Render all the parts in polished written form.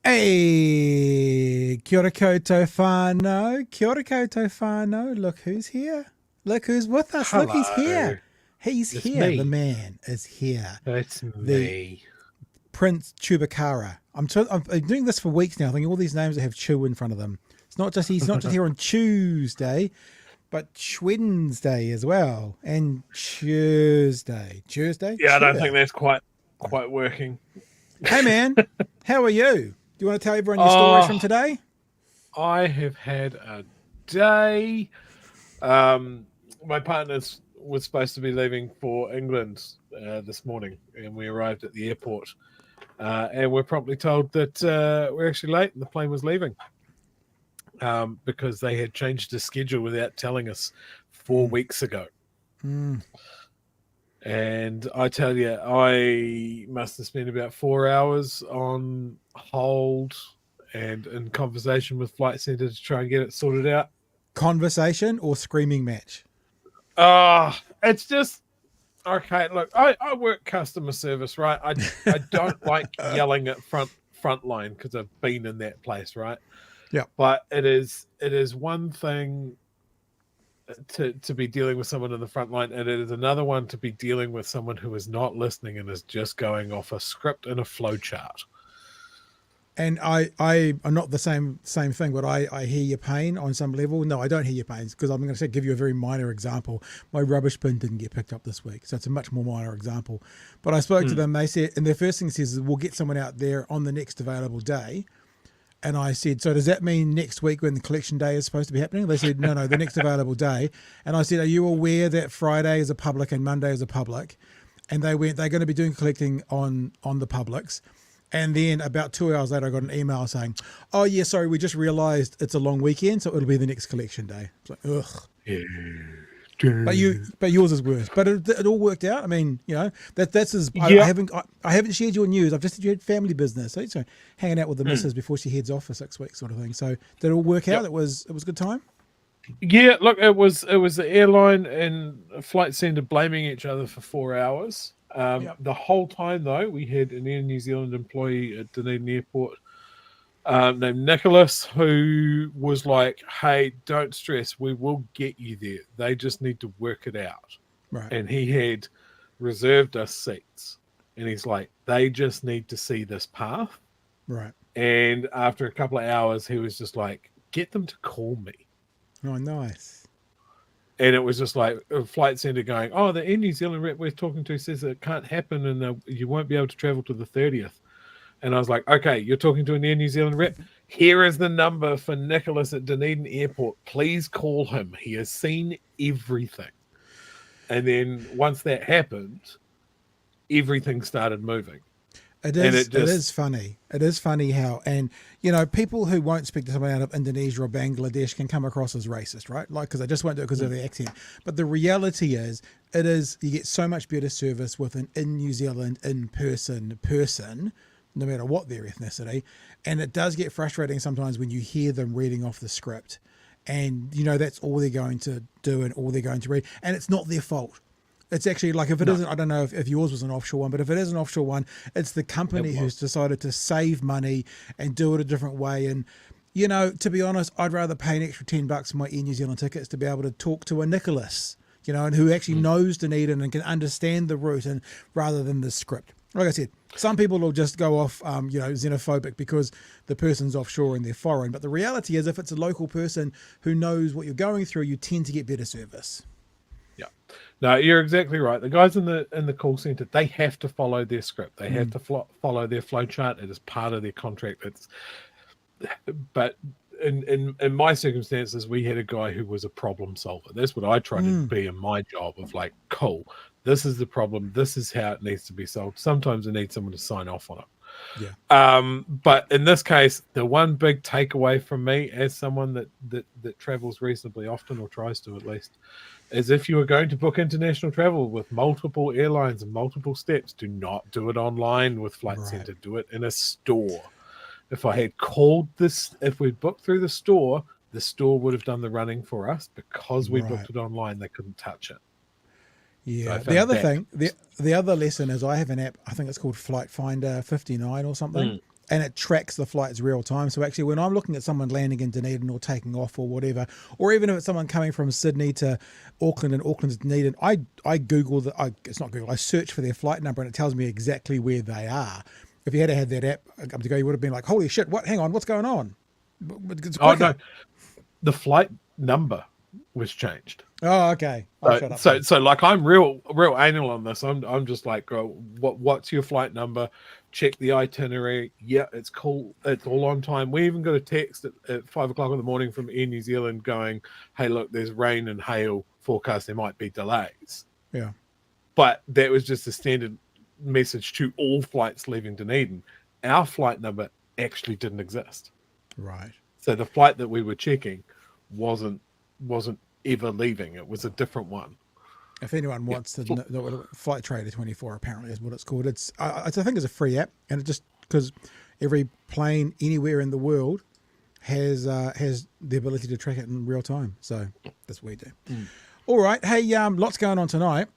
Hey, kia ora koutou whānau, kia ora koutou whānau. Look who's here. Look who's with us. Hello. Look, he's here. He's It's here. me. The man is here. It's me. Prince Chewbacca. I'm doing this for weeks now, thinking all these names that have chew in front of them. He's not just here on Tuesday, but Wednesday as well, and Tuesday. Yeah, I don't think that's quite working. Hey man, how are you? Do you want to tell everyone your stories from today? I have had a day. My partner was supposed to be leaving for England this morning, and we arrived at the airport, and we're promptly told that we're actually late and the plane was leaving because they had changed the schedule without telling us 4 weeks ago. And I tell you, I must have spent about 4 hours on hold and in conversation with Flight Centre to try and get it sorted out. Conversation or screaming match? It's just, okay, look, I work customer service, right? I don't like yelling at frontline because I've been in that place, right? Yeah. But it is one thing to be dealing with someone in the front line, and it is another one to be dealing with someone who is not listening and is just going off a script and a flow chart. And I'm not the same thing, but I hear your pain on some level. No, I don't hear your pains because I'm going to give you a very minor example. My rubbish bin didn't get picked up this week, so it's a much more minor example. But I spoke to them. They said, and their first thing says, we'll get someone out there on the next available day. And I said, so does that mean next week when the collection day is supposed to be happening? They said, no, the next available day. And I said, are you aware that Friday is a public and Monday is a public? And they went, they're going to be doing collecting on the publics. And then about 2 hours later, I got an email saying, oh, yeah, sorry, we just realized it's a long weekend, so it'll be the next collection day. It's like, ugh. Yeah. But yours is worse. But it all worked out. I mean, you know, that's as I haven't shared your news. I've just said you had family business, so hanging out with the missus before she heads off for 6 weeks, sort of thing. So did it all work out? It was a good time. Yeah, look, it was the airline and Flight Centre blaming each other for 4 hours. The whole time though, we had an Air New Zealand employee at Dunedin Airport named Nicholas, who was like, hey, don't stress, we will get you there. They just need to work it out. Right. And he had reserved us seats. And he's like, they just need to see this path. Right. And after a couple of hours, he was just like, get them to call me. Oh, nice. And it was just like a Flight Centre going, oh, the Air New Zealand rep we're talking to says it can't happen and you won't be able to travel to the 30th. And I was like, okay, you're talking to an Air New Zealand rep? Here is the number for Nicholas at Dunedin Airport. Please call him. He has seen everything. And then once that happened, everything started moving. It is funny. It is funny how, and you know, people who won't speak to someone out of Indonesia or Bangladesh can come across as racist, right? Like, because they just won't do it because of the accent. But the reality is, you get so much better service with an in New Zealand in-person person, no matter what their ethnicity. And it does get frustrating sometimes when you hear them reading off the script, and you know that's all they're going to do and all they're going to read, and it's not their fault. It's actually like if it isn't, I don't know if yours was an offshore one, but if it is an offshore one, it's the company who's decided to save money and do it a different way. And, you know, to be honest, I'd rather pay an extra $10 for my Air New Zealand tickets to be able to talk to a Nicholas, you know, and who actually knows Dunedin and can understand the route and rather than the script. Like I said, some people will just go off, you know, xenophobic because the person's offshore and they're foreign. But the reality is if it's a local person who knows what you're going through, you tend to get better service. No, you're exactly right. The guys in the call center, they have to follow their script. They have to follow their flow chart. It is part of their contract. But in my circumstances, we had a guy who was a problem solver. That's what I try to be in my job of like, cool, this is the problem. This is how it needs to be solved. Sometimes I need someone to sign off on it. Yeah. But in this case, the one big takeaway from me as someone that travels reasonably often, or tries to at least, is if you are going to book international travel with multiple airlines and multiple steps, do not do it online with Flight Centre. Do it in a store. If I had called this, if we booked through the store would have done the running for us. Because we booked it online, they couldn't touch it. Yeah. So the other thing, the other lesson is I have an app, I think it's called Flight Finder 59 or something, and it tracks the flights real time. So actually when I'm looking at someone landing in Dunedin or taking off or whatever, or even if it's someone coming from Sydney to Auckland and Auckland to Dunedin, I Google, it's not Google, I search for their flight number and it tells me exactly where they are. If you had that app a couple ago, you would have been like, holy shit, what? Hang on, what's going on? No, the flight number was changed. Oh, okay. So like I'm real anal on this. I'm just like, what's your flight number? Check the itinerary. Yeah, it's cool. It's all on time. We even got a text at 5 o'clock in the morning from Air New Zealand going, hey, look, there's rain and hail forecast. There might be delays. Yeah. But that was just a standard message to all flights leaving Dunedin. Our flight number actually didn't exist. Right. So the flight that we were checking wasn't ever leaving. It was a different one. If anyone wants to know, Flight Trader 24 apparently is what it's called. It's I think it's a free app, and it just because every plane anywhere in the world has the ability to track it in real time. So that's what we do. All right. Hey, lots going on tonight.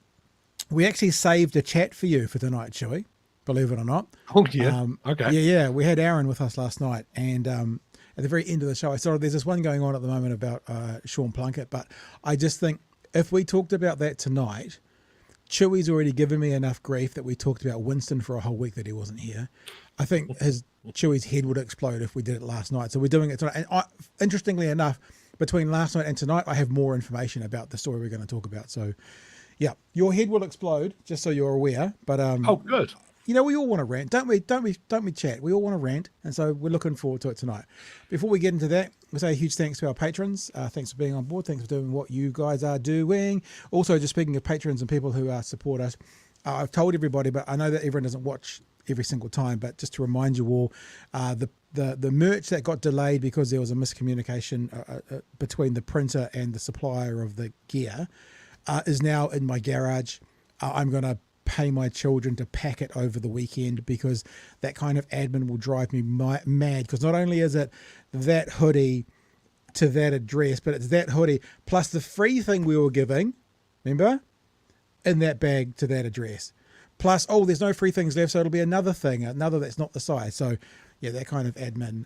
We actually saved a chat for you for tonight, Chewy, believe it or not. Oh, yeah. Okay. Yeah. We had Aaron with us last night, and at the very end of the show, I saw there's this one going on at the moment about Karen Plunket, but I just think if we talked about that tonight, Chewy's already given me enough grief that we talked about Winston for a whole week that he wasn't here. I think Chewy's head would explode if we did it last night. So we're doing it tonight. And interestingly enough, between last night and tonight, I have more information about the story we're going to talk about. So yeah, your head will explode, just so you're aware. But oh, good. You know, we all want to rant, don't we? Don't we, chat? We all want to rant, and so we're looking forward to it tonight. Before we get into that, we say a huge thanks to our patrons. Thanks for being on board. Thanks for doing what you guys are doing. Also, just speaking of patrons and people who support us, I've told everybody, but I know that everyone doesn't watch every single time. But just to remind you all, the merch that got delayed because there was a miscommunication between the printer and the supplier of the gear is now in my garage. I'm going to pay my children to pack it over the weekend because that kind of admin will drive me mad, because not only is it that hoodie to that address, but it's that hoodie plus the free thing we were giving, remember, in that bag to that address, plus there's no free things left, so it'll be another thing, another that's not the size. So yeah, that kind of admin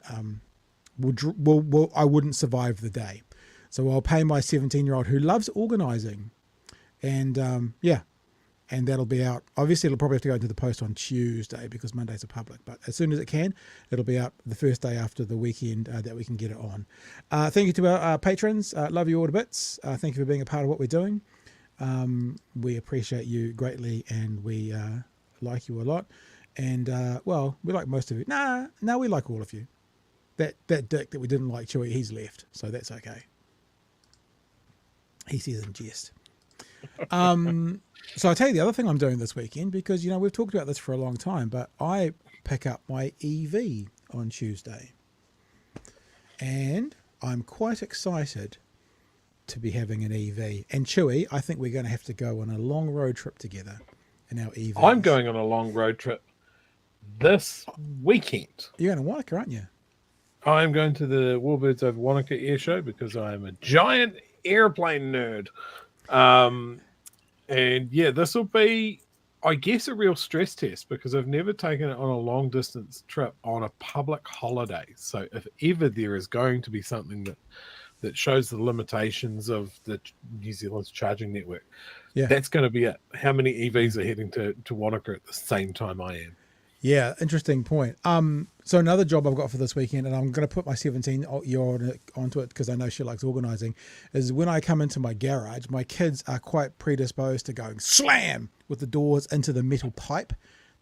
will I wouldn't survive the day. So I'll pay my 17-year-old who loves organizing, and and that'll be out. Obviously, it'll probably have to go into the post on Tuesday because Mondays are public. But as soon as it can, it'll be up the first day after the weekend that we can get it on. Thank you to our patrons. Love you all to bits. Thank you for being a part of what we're doing. We appreciate you greatly, and we like you a lot. And, well, we like most of you. No, we like all of you. That dick that we didn't like, Chewy, he's left. So that's okay. He says in jest. So I'll tell you the other thing I'm doing this weekend, because, we've talked about this for a long time, but I pick up my EV on Tuesday. And I'm quite excited to be having an EV. And Chewy, I think we're going to have to go on a long road trip together in our EV. I'm going on a long road trip this weekend. You're going to Wanaka, aren't you? I'm going to the Warbirds over Wanaka air show because I'm a giant airplane nerd. And yeah, this will be, I guess, a real stress test because I've never taken it on a long distance trip on a public holiday. So if ever there is going to be something that shows the limitations of the New Zealand's charging network, that's going to be it. How many EVs are heading to Wanaka at the same time I am? Yeah, interesting point. So another job I've got for this weekend, and I'm going to put my 17-year-old onto it because I know she likes organizing, is when I come into my garage, my kids are quite predisposed to going slam with the doors into the metal pipe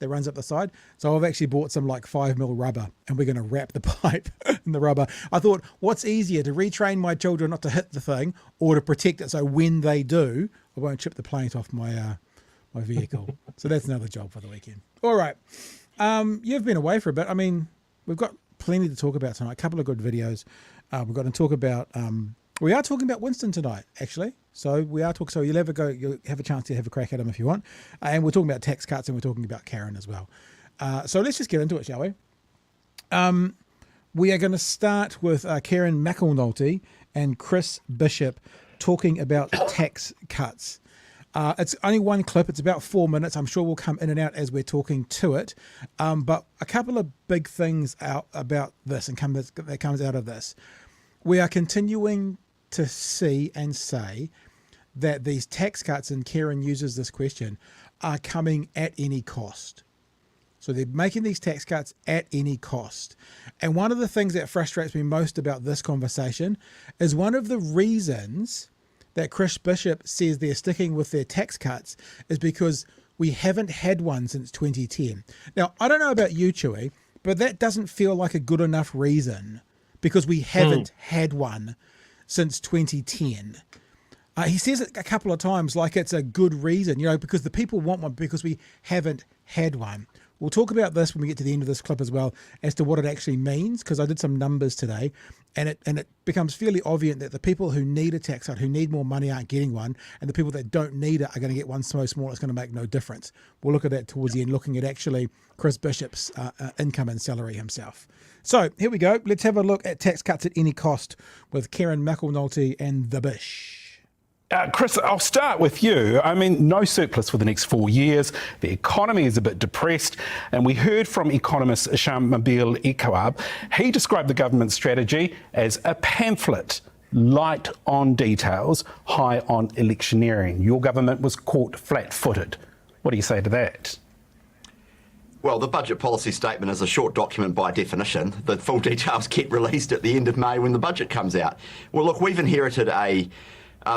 that runs up the side. So I've actually bought some like 5mm rubber, and we're going to wrap the pipe in the rubber. I thought, what's easier, to retrain my children not to hit the thing, or to protect it so when they do, I won't chip the paint off my my vehicle. So that's another job for the weekend. All right. You've been away for a bit. I mean, we've got plenty to talk about tonight. A couple of good videos. We've got to talk about, we are talking about Winston tonight, actually. So we are talking, so you'll have a chance to have a crack at him if you want. And we're talking about tax cuts, and we're talking about Karen as well. So let's just get into it, shall we? We are going to start with Karen McAnulty and Chris Bishop talking about tax cuts. It's only one clip. It's about 4 minutes. I'm sure we'll come in and out as we're talking to it. But a couple of big things out about this and that comes out of this. We are continuing to see and say that these tax cuts, and Karen uses this question, are coming at any cost. So they're making these tax cuts at any cost. And one of the things that frustrates me most about this conversation is one of the reasons that Chris Bishop says they're sticking with their tax cuts is because we haven't had one since 2010. Now, I don't know about you, Chewy, but that doesn't feel like a good enough reason, because we haven't had one since 2010. He says it a couple of times like it's a good reason, because the people want one, because we haven't had one. We'll talk about this when we get to the end of this clip as well, as to what it actually means, because I did some numbers today, and it becomes fairly obvious that the people who need a tax cut, who need more money, aren't getting one, and the people that don't need it are going to get one so small it's going to make no difference. We'll look at that towards the end, looking at actually Chris Bishop's income and salary himself. So here we go. Let's have a look at tax cuts at any cost with Karen McAnulty and theBISH. Chris, I'll start with you. I mean, no surplus for the next 4 years. The economy is a bit depressed. And we heard from economist Shambil Ekawab. He described the government strategy as a pamphlet, light on details, high on electioneering. Your government was caught flat-footed. What do you say to that? Well, the budget policy statement is a short document by definition. The full details get released at the end of May when the budget comes out. Well, look, we've inherited a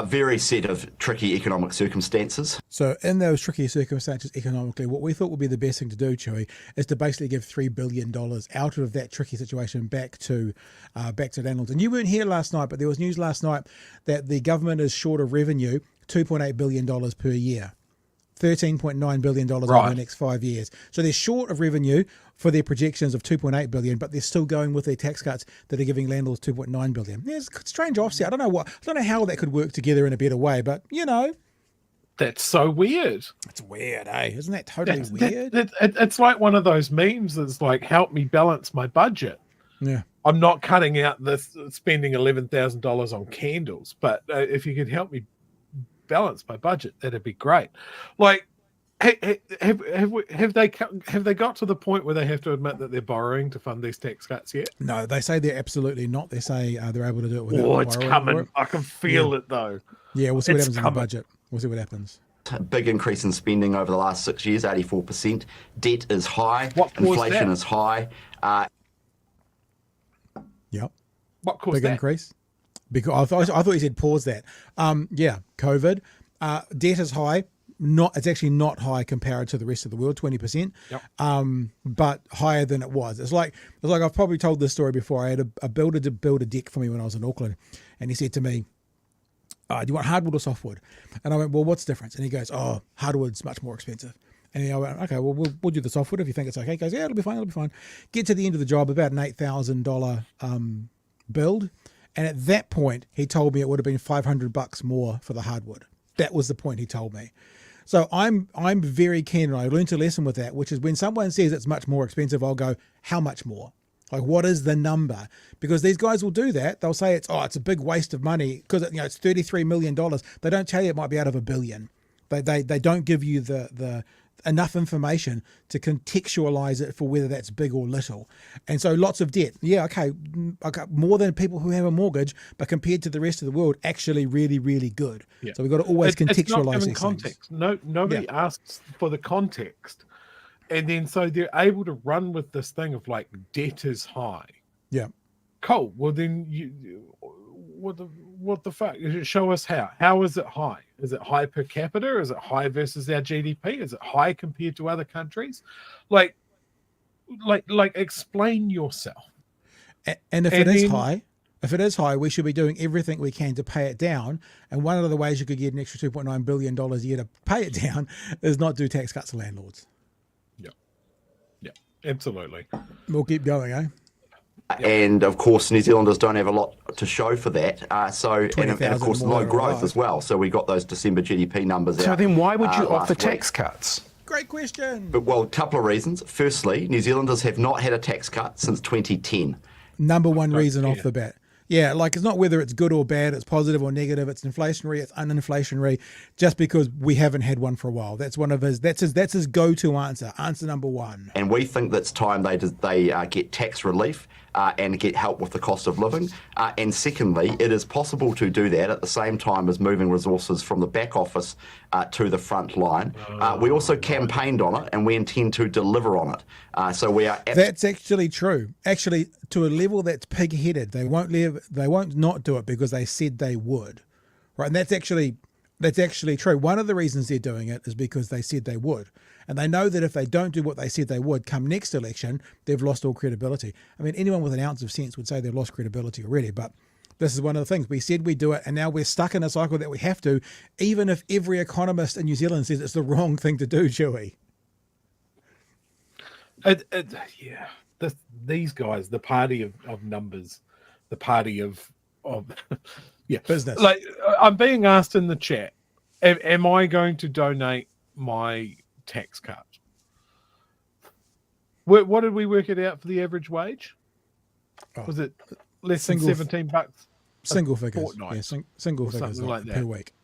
very set of tricky economic circumstances. So in those tricky circumstances economically, what we thought would be the best thing to do, Chewy, is to basically give $3 billion out of that tricky situation back to landlords. And you weren't here last night, but there was news last night that the government is short of revenue, $2.8 billion per year. $13.9 billion over the next 5 years. So they're short of revenue for their projections of $2.8 billion, but they're still going with their tax cuts that are giving landlords $2.9 billion. There's a strange offset. I don't know how that could work together in a better way, but That's so weird. It's weird, eh? Isn't that totally weird? It's like one of those memes that's like, help me balance my budget. Yeah. I'm not cutting out this spending $11,000 on candles, but if you could help me balance my budget, that'd be great. Like, have they got to the point where they have to admit that they're borrowing to fund these tax cuts yet? No, they say they're absolutely not. They say they're able to do it without borrowing. It's coming. I can feel it though. Yeah, we'll see what happens in the budget. We'll see what happens. A big increase in spending over the last 6 years, 84%. Debt is high. Inflation is high. Yep. What caused big that? Increase? Because I thought you said pause that. Yeah, COVID. Debt is high. It's actually not high compared to the rest of the world, 20%. Yep. But higher than it was. It's like I've probably told this story before. I had a builder to build a deck for me when I was in Auckland, and he said to me, do you want hardwood or softwood? And I went, well, what's the difference? And he goes, hardwood's much more expensive. And I went, okay, well, we'll do the softwood if you think it's okay. He goes, yeah, it'll be fine. Get to the end of the job, about an $8,000 build. And at that point, he told me it would have been $500 more for the hardwood. That was the point he told me. So I'm very keen, and I learned a lesson with that, which is when someone says it's much more expensive, I'll go, how much more? Like, what is the number? Because these guys will do that. They'll say it's a big waste of money because it's $33 million. They don't tell you it might be out of $1 billion. They don't give you the enough information to contextualize it for whether that's big or little. And so lots of debt. Yeah, okay, more than people who have a mortgage, but compared to the rest of the world, actually really, really good. Yeah. So we've got to always contextualize these context. Things. Nobody asks for the context. And then so they're able to run with this thing of like, debt is high. Yeah. Cool. Well, then what the fuck? Show us how. How is it high? Is it high per capita? Is it high versus our GDP? Is it high compared to other countries? Like explain yourself. And if it is high, we should be doing everything we can to pay it down. And one of the ways you could get an extra $2.9 billion a year to pay it down is not do tax cuts to landlords. Yeah, absolutely. We'll keep going, eh? And of course, New Zealanders don't have a lot to show for that. And of course, low growth as well. So we got those December GDP numbers out. So then why would you last offer week. tax cuts? Great question. But, well, a couple of reasons. Firstly, New Zealanders have not had a tax cut since 2010. Number one reason off the bat. Yeah, like it's not whether it's good or bad, it's positive or negative, it's inflationary, it's uninflationary, just because we haven't had one for a while. That's his go-to answer. Answer number one. And we think that's time they get tax relief and get help with the cost of living. And secondly, it is possible to do that at the same time as moving resources from the back office to the front line. We also campaigned on it, and we intend to deliver on it. So we are. That's actually true. Actually, to a level that's pig-headed, they won't not do it because they said they would, right? And that's actually true. One of the reasons they're doing it is because they said they would. And they know that if they don't do what they said they would come next election, they've lost all credibility. I mean, anyone with an ounce of sense would say they've lost credibility already, but this is one of the things. We said we'd do it, and now we're stuck in a cycle that we have to, even if every economist in New Zealand says it's the wrong thing to do, Chewy. These guys, the party of numbers, the party of business. Like, I'm being asked in the chat, am I going to donate my tax cut? What did we work it out for the average wage? Was it less than $17? Single figures. Fortnight, yeah, single figures like that per week.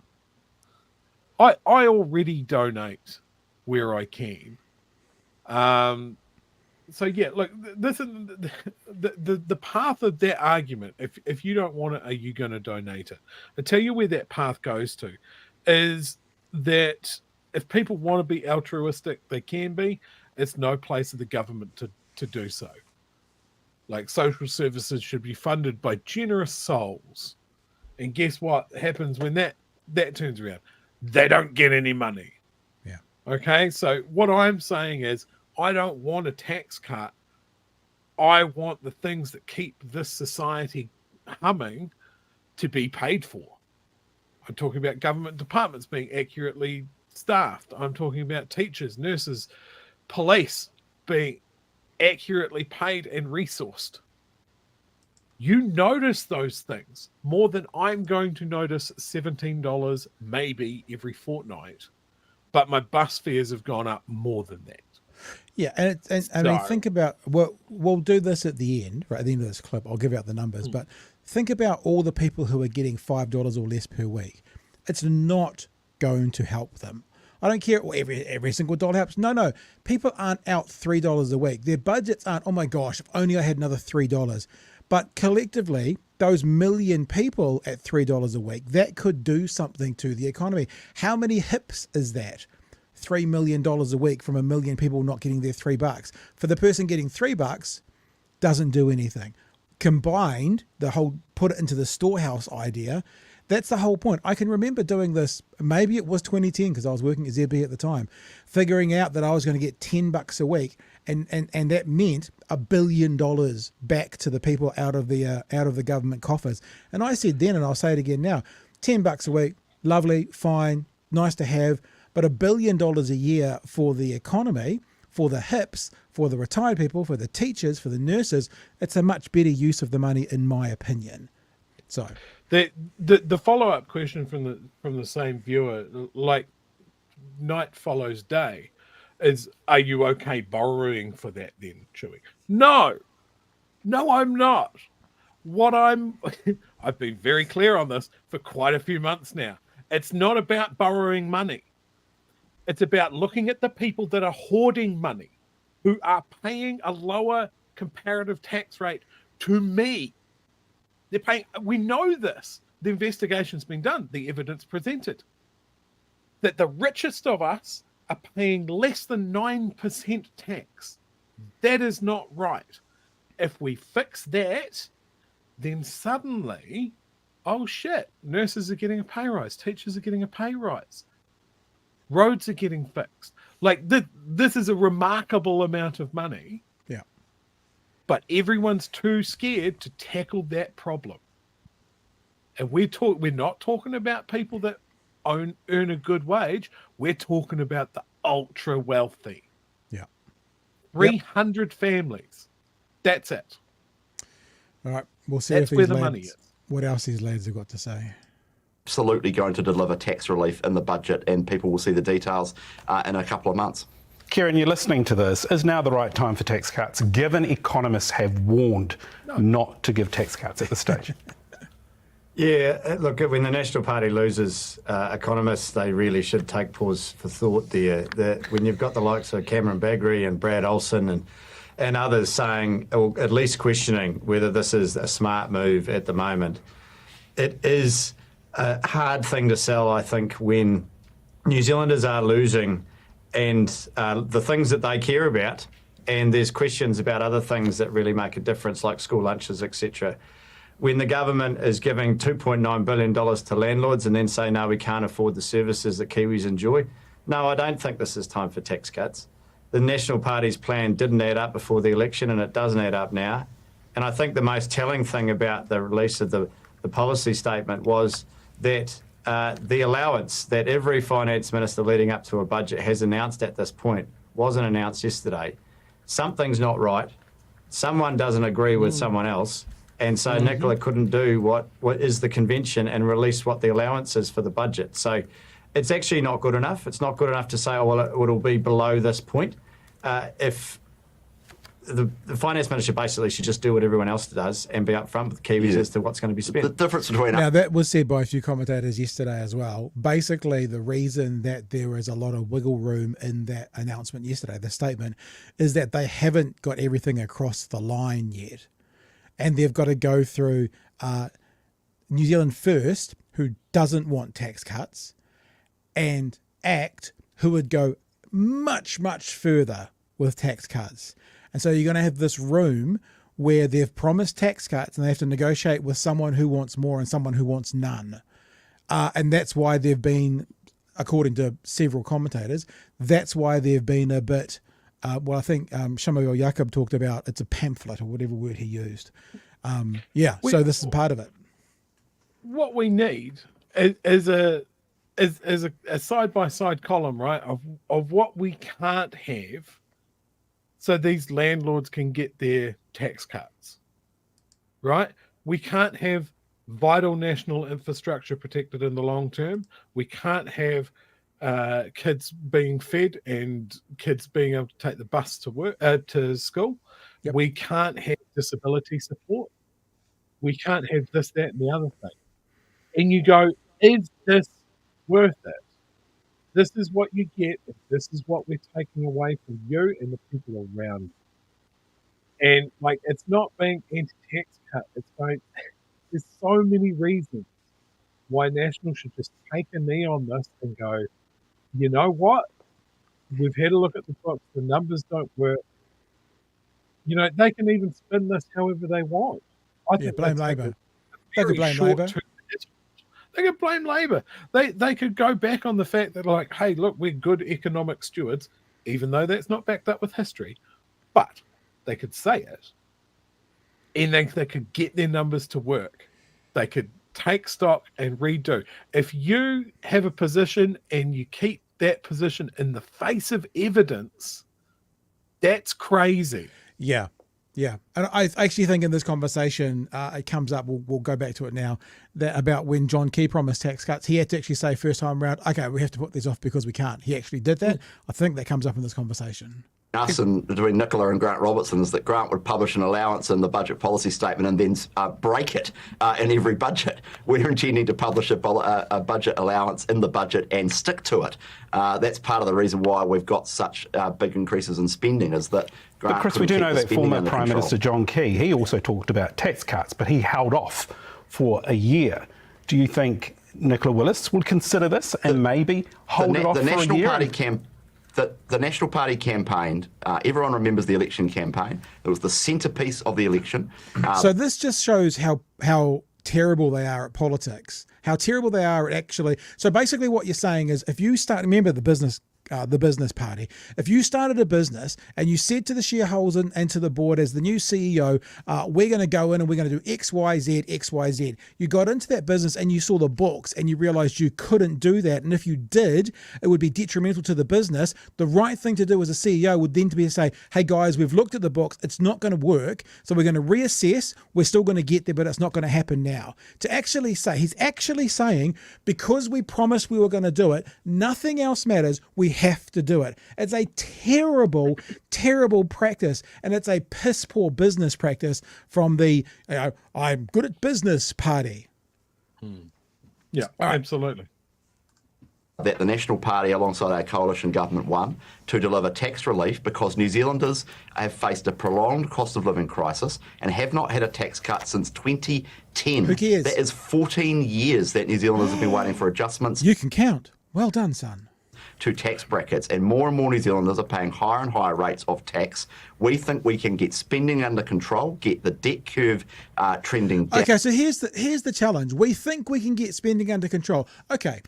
I already donate where I can. So yeah, look, this is the path of that argument. If you don't want it, are you going to donate it? I tell you where that path goes to, is that if people want to be altruistic, they can be. It's no place of the government to do so. Like, social services should be funded by generous souls. And guess what happens when that turns around? They don't get any money. Yeah. Okay, so what I'm saying is, I don't want a tax cut. I want the things that keep this society humming to be paid for. I'm talking about government departments being accurately staffed. I'm talking about teachers, nurses, police being accurately paid and resourced. You notice those things more than I'm going to notice $17 maybe every fortnight, but my bus fares have gone up more than that. Yeah, and I mean, think about we'll do this at the end, right? At the end of this clip, I'll give out the numbers, but think about all the people who are getting $5 or less per week. It's not going to help them. I don't care. Every single dollar helps. No. People aren't out $3 a week. Their budgets aren't, oh my gosh, if only I had another $3. But collectively, those million people at $3 a week, that could do something to the economy. How many hips is that? $3 million a week from a million people not getting their $3. For the person getting $3, doesn't do anything. Combined, the whole put it into the storehouse idea, that's the whole point. I can remember doing this, maybe it was 2010 because I was working at ZB at the time, figuring out that I was going to get $10 a week, and that meant $1 billion back to the people out of the government coffers. And I said then, and I'll say it again now, $10 a week, lovely, fine, nice to have, but $1 billion a year for the economy, for the hips, for the retired people, for the teachers, for the nurses, it's a much better use of the money, in my opinion. So the follow-up question from the same viewer, like night follows day, is, are you okay borrowing for that then, Chewy? No, I'm not. I've been very clear on this for quite a few months now. It's not about borrowing money. It's about looking at the people that are hoarding money, who are paying a lower comparative tax rate to me. They're paying, we know this. The investigation's been done, the evidence presented, that the richest of us are paying less than 9% tax. That is not right. If we fix that, then suddenly, oh shit, nurses are getting a pay rise, teachers are getting a pay rise, roads are getting fixed. Like this is a remarkable amount of money. Yeah. But everyone's too scared to tackle that problem. And we're not talking about people that earn a good wage. We're talking about the ultra wealthy. Yeah. 300 families. That's it. All right. We'll see That's if where these the money lads, is. what else these lads have got to say. Absolutely going to deliver tax relief in the budget, and people will see the details in a couple of months. Kieran, you're listening to this. Is now the right time for tax cuts, given economists have warned not to give tax cuts at this stage? Yeah, look, when the National Party loses, economists, they really should take pause for thought there. When you've got the likes of Cameron Baggery and Brad Olson and others saying, or at least questioning whether this is a smart move at the moment, it is a hard thing to sell, I think, when New Zealanders are losing and the things that they care about, and there's questions about other things that really make a difference, like school lunches, etc. When the government is giving $2.9 billion to landlords and then say, no, we can't afford the services that Kiwis enjoy. No, I don't think this is time for tax cuts. The National Party's plan didn't add up before the election, and it doesn't add up now. And I think the most telling thing about the release of the policy statement was that the allowance that every finance minister leading up to a budget has announced at this point wasn't announced yesterday. Something's not right. Someone doesn't agree with someone else. And so Nicola couldn't do what is the convention and release what the allowance is for the budget. So it's actually not good enough. It's not good enough to say, oh, well, it'll be below this point. If the finance minister basically should just do what everyone else does and be upfront with Kiwis as to what's going to be spent. The difference between Now, that was said by a few commentators yesterday as well. Basically, the reason that there is a lot of wiggle room in that announcement yesterday, the statement, is that they haven't got everything across the line yet. And they've got to go through New Zealand First, who doesn't want tax cuts, and ACT, who would go much, much further with tax cuts. And so you're going to have this room where they've promised tax cuts and they have to negotiate with someone who wants more and someone who wants none. And that's why they've been, according to several commentators, that's why they've been a bit... well, I think Shamail Jacob talked about it's a pamphlet or whatever word he used. So this is part of it. What we need is a side-by-side column, right, of what we can't have so these landlords can get their tax cuts, right? We can't have vital national infrastructure protected in the long term. We can't have kids being fed and kids being able to take the bus to work to school. Yep. We can't have disability support. We can't have this, that, and the other thing. And you go, is this worth it? This is what you get if this is what we're taking away from you and the people around you. And like, it's not being anti-tax cut. It's going, there's so many reasons why National should just take a knee on this and go, you know what? We've had a look at the books. The numbers don't work. You know, they can even spin this however they want. I think blame Labor. They could blame Labor. They could blame Labor. They could go back on the fact that, like, hey, look, we're good economic stewards, even though that's not backed up with history. But they could say it, and they could get their numbers to work. They could take stock and redo. If you have a position and you keep that position in the face of evidence, that's crazy. Yeah. And I actually think in this conversation, it comes up, we'll go back to it now, that about when John Key promised tax cuts, he had to actually say first time around, okay, we have to put these off because we can't. He actually did that. I think that comes up in this conversation. Us and between Nicola and Grant Robertson is that Grant would publish an allowance in the budget policy statement and then break it in every budget. We're intending to publish a budget allowance in the budget and stick to it. That's part of the reason why we've got such big increases in spending is that Grant But Chris, we do know that former Prime Minister John Key, he also talked about tax cuts, but he held off for a year. Do you think Nicola Willis would consider this and maybe hold it off for a year? The National Party campaigned. Everyone remembers the election campaign. It was the centrepiece of the election. So this just shows how terrible they are at politics, how terrible they are at actually. So basically what you're saying is, if you start, remember the business party, if you started a business and you said to the shareholders and to the board as the new CEO, we're going to go in and we're going to do X, Y, Z, X, Y, Z. You got into that business and you saw the books and you realized you couldn't do that. And if you did, it would be detrimental to the business. The right thing to do as a CEO would then to be to say, hey guys, we've looked at the books. It's not going to work. So we're going to reassess. We're still going to get there, but it's not going to happen now. To actually say, he's actually saying, because we promised we were going to do it, nothing else matters. We have to do it. It's a terrible, terrible practice, and it's a piss poor business practice from the I'm good at business party. Yeah, absolutely. That the National Party alongside our coalition government won to deliver tax relief because New Zealanders have faced a prolonged cost of living crisis and have not had a tax cut since 2010. Who cares? That is 14 years that New Zealanders have been waiting for adjustments. You can count. Well done, son. To tax brackets, and more New Zealanders are paying higher and higher rates of tax. We think we can get spending under control, get the debt curve trending down. Okay, so here's the challenge. We think we can get spending under control. Okay.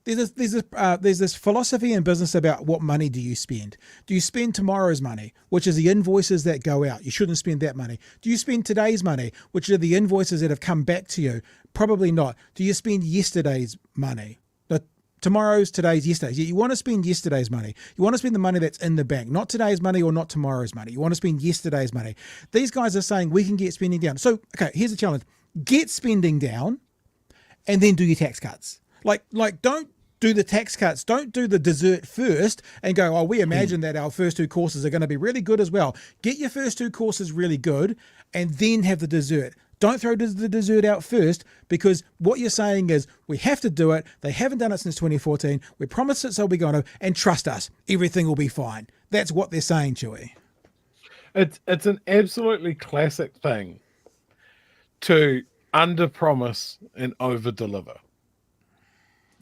There's this philosophy in business about what money do you spend. Do you spend tomorrow's money, which is the invoices that go out? You shouldn't spend that money. Do you spend today's money, which are the invoices that have come back to you? Probably not. Do you spend yesterday's money? Tomorrow's, today's, yesterday's. You want to spend yesterday's money. You want to spend the money that's in the bank, not today's money or not tomorrow's money. You want to spend yesterday's money. These guys are saying we can get spending down. So, okay, here's the challenge. Get spending down and then do your tax cuts. Like don't do the tax cuts. Don't do the dessert first and go, we imagine that our first two courses are going to be really good as well. Get your first two courses really good and then have the dessert. Don't throw the dessert out first, because what you're saying is we have to do it. They haven't done it since 2014. We promised it, so we're going to, and trust us, everything will be fine. That's what they're saying, Chewy. It's an absolutely classic thing to under-promise and over-deliver.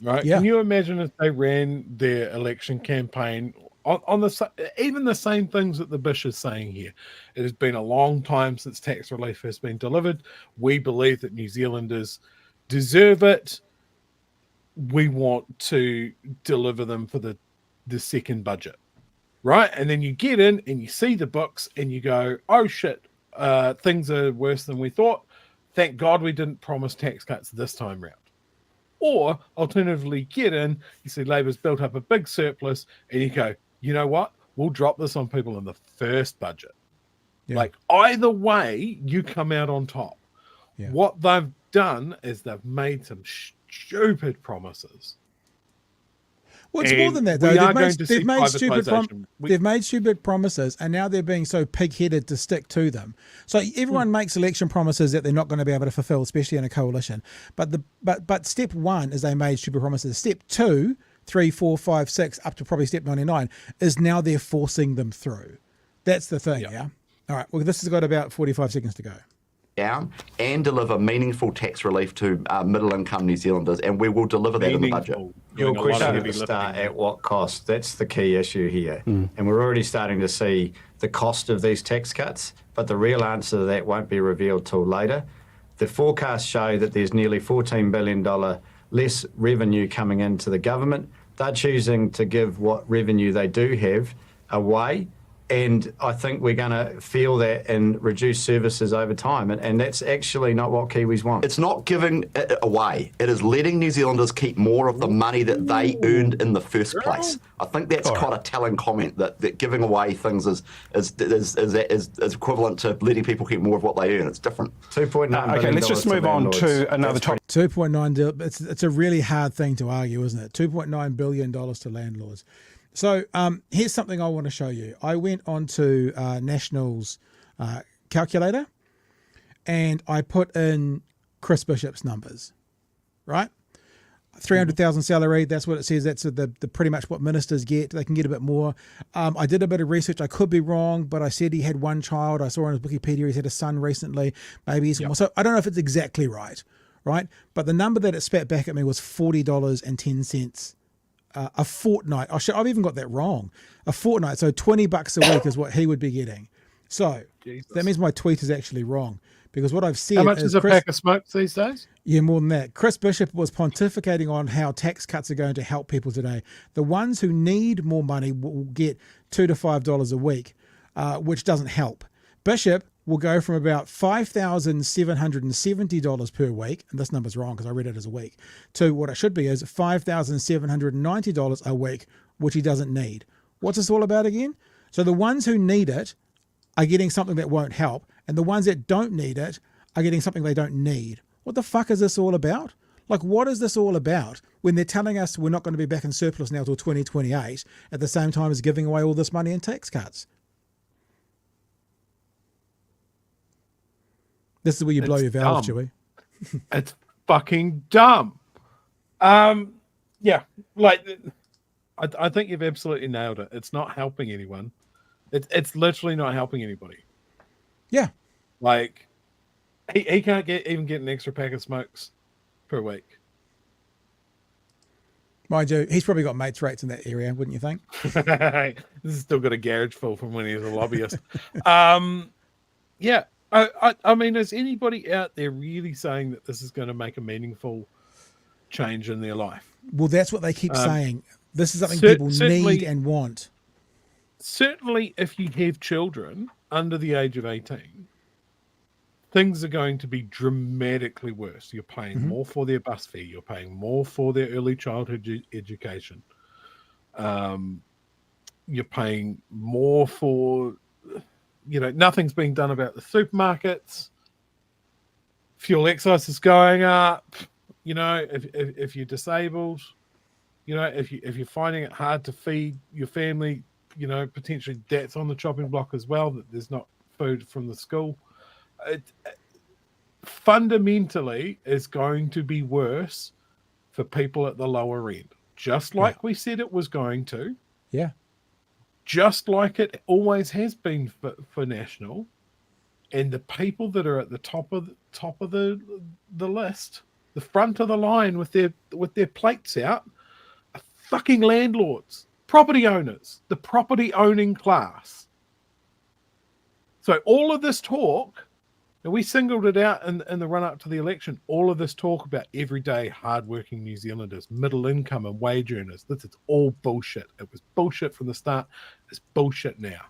Right? Yeah. Can you imagine if they ran their election campaign on even the same things that theBISH is saying here? It has been a long time since tax relief has been delivered. We believe that New Zealanders deserve it. We want to deliver them for the second budget, right? And then you get in and you see the books and you go, oh shit, things are worse than we thought. Thank God we didn't promise tax cuts this time round. Or alternatively, get in, you see Labour's built up a big surplus and you go, you know what? We'll drop this on people in the first budget. Yeah. Like, either way, you come out on top. Yeah. What they've done is they've made some stupid promises. Well, it's more than that, though. They've made stupid promises, and now they're being so pig-headed to stick to them. So everyone makes election promises that they're not going to be able to fulfill, especially in a coalition. But step one is they made stupid promises. Step 2, 3, 4, 5, 6, up to probably step 99, is now they're forcing them through. That's the thing, yeah? All right, well, this has got about 45 seconds to go. Down and deliver meaningful tax relief to middle-income New Zealanders, and we will deliver that in the budget. Your question at the start, at what cost? That's the key issue here. And we're already starting to see the cost of these tax cuts, but the real answer to that won't be revealed till later. The forecasts show that there's nearly $14 billion less revenue coming into the government. They're choosing to give what revenue they do have away. And I think we're going to feel that in reduced services over time. And that's actually not what Kiwis want. It's not giving it away. It is letting New Zealanders keep more of the money that they earned in the first place. I think that's quite a telling comment, that giving away things is equivalent to letting people keep more of what they earn. It's different. $2.9 billion. Okay, let's just move on to another topic. 2.9, it's a really hard thing to argue, isn't it? $2.9 billion to landlords. So here's something I want to show you. I went onto National's calculator and I put in Chris Bishop's numbers, right? 300,000 salary, that's what it says. That's the pretty much what ministers get. They can get a bit more. I did a bit of research. I could be wrong, but I said he had one child. I saw on his Wikipedia he's had a son recently. Maybe he's more. So I don't know if it's exactly right? But the number that it spat back at me was $40.10. A fortnight. I've even got that wrong. A fortnight. So $20 a week is what he would be getting. So that means my tweet is actually wrong, Because what I've said How much is a pack of smokes these days? Yeah, more than that. Chris Bishop was pontificating on how tax cuts are going to help people today. The ones who need more money will get $2 to $5 a week, which doesn't help. Bishop will go from about $5,770 per week, and this number's wrong because I read it as a week, to what it should be is $5,790 a week, which he doesn't need. What's this all about again? So the ones who need it are getting something that won't help, and the ones that don't need it are getting something they don't need. What the fuck is this all about? Like, what is this all about when they're telling us we're not going to be back in surplus now till 2028 at the same time as giving away all this money in tax cuts? This is where you blow your valves, Chewie. It's fucking dumb. Yeah, like, I think you've absolutely nailed it. It's not helping anyone. It's literally not helping anybody. Yeah. Like, he can't even get an extra pack of smokes per week. Mind you, he's probably got mates rates in that area, wouldn't you think? This has still got a garage full from when he was a lobbyist. Yeah. I mean, is anybody out there really saying that this is going to make a meaningful change in their life? Well, that's what they keep saying. This is something people need and want. Certainly, if you have children under the age of 18, things are going to be dramatically worse. You're paying more for their bus fee. You're paying more for their early childhood education. You're paying more for, nothing's being done about the supermarkets. Fuel excise is going up. If you're disabled, if you're finding it hard to feed your family, potentially that's on the chopping block as well, that there's not food from the school. It fundamentally is going to be worse for people at the lower end, just like we said it was going to. Yeah. Just like it always has been for National. And the people that are at the top of the list, the front of the line with their plates out, are fucking landlords, property owners, the property owning class. So all of this talk, and we singled it out in the run up to the election, all of this talk about everyday hardworking New Zealanders, middle income and wage earners, this is all bullshit. It was bullshit from the start. It's bullshit now.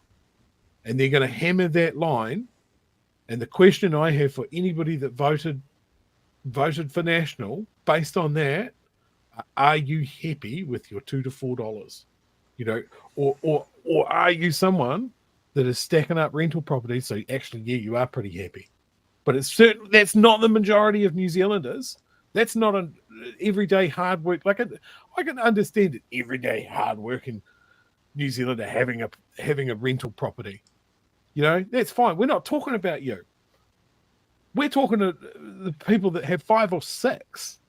And they're going to hammer that line. And the question I have for anybody that voted for National, based on that, are you happy with your $2 to $4? Or are you someone that is stacking up rental properties? So actually, yeah, you are pretty happy. But it's certain that's not the majority of New Zealanders. That's not an everyday hard work. Like I can understand it, everyday hard working New Zealander having a rental property. That's fine. We're not talking about you. We're talking to the people that have 5 or 6.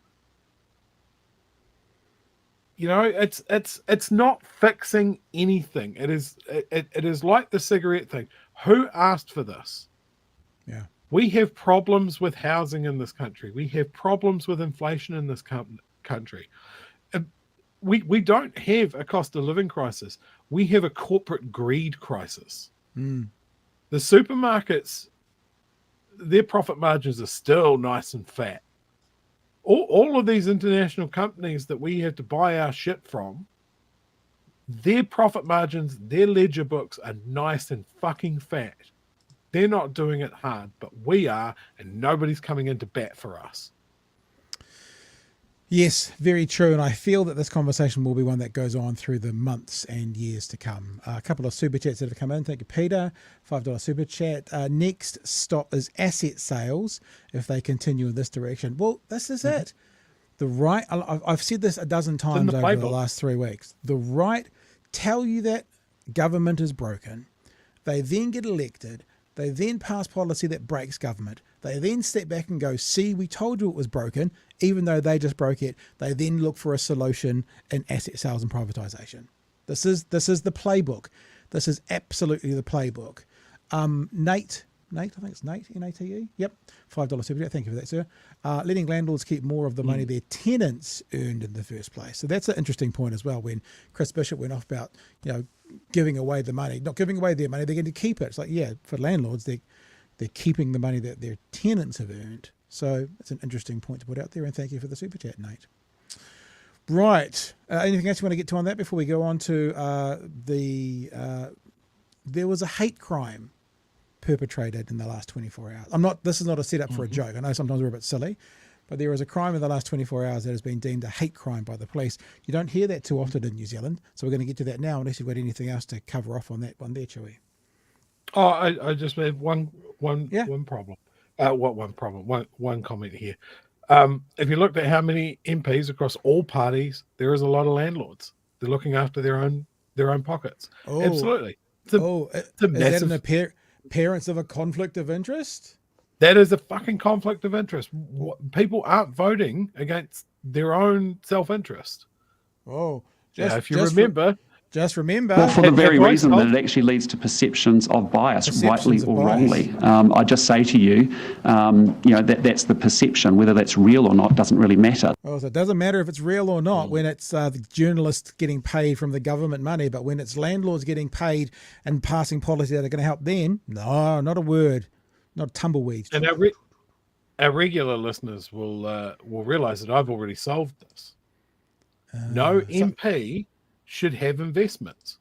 It's not fixing anything. It is like the cigarette thing. Who asked for this? Yeah. We have problems with housing in this country. We have problems with inflation in this country. We don't have a cost of living crisis. We have a corporate greed crisis. The supermarkets, their profit margins are still nice and fat. All of these international companies that we have to buy our shit from, their profit margins, their ledger books are nice and fucking fat. They're not doing it hard, but we are, and nobody's coming in to bat for us. Yes, very true. And I feel that this conversation will be one that goes on through the months and years to come. A couple of super chats that have come in. Thank you, Peter. $5 super chat. Next stop is asset sales if they continue in this direction. Well, this is it. The right, I've said this a dozen times over the last 3 weeks. The right tell you that government is broken. They then get elected. They then pass policy that breaks government. They then step back and go, see, we told you it was broken, even though they just broke it. They then look for a solution in asset sales and privatisation. This is the playbook. This is absolutely the playbook. Nate, I think it's Nate, N-A-T-E. Yep, $5 super chat. Thank you for that, sir. Letting landlords keep more of the money their tenants earned in the first place. So that's an interesting point as well. When Chris Bishop went off about, giving away the money, not giving away their money, they're going to keep it. It's like, yeah, for landlords, They're keeping the money that their tenants have earned. So it's an interesting point to put out there, and thank you for the super chat, Nate. Right. Anything else you want to get to on that before we go on to there was a hate crime perpetrated in the last 24 hours. This is not a setup for a joke. I know sometimes we're a bit silly, but there was a crime in the last 24 hours that has been deemed a hate crime by the police. You don't hear that too often in New Zealand, so we're going to get to that now, unless you've got anything else to cover off on that one there, Chewy. Oh, I just have one problem. One comment here. If you looked at how many MPs across all parties, there is a lot of landlords. They're looking after their own pockets. Oh, absolutely. It's a massive. Is that appearance of a conflict of interest? That is a fucking conflict of interest. People aren't voting against their own self-interest. Oh, if you remember. Just remember. Well, for the very reason that it actually leads to perceptions of bias, rightly or wrongly. I just say to you, that's the perception. Whether that's real or not doesn't really matter. Oh, so it doesn't matter if it's real or not when it's the journalists getting paid from the government money, but when it's landlords getting paid and passing policies that are going to help them, no, not a word, not a tumbleweed. And our regular listeners will realise that I've already solved this. No MP should have investments.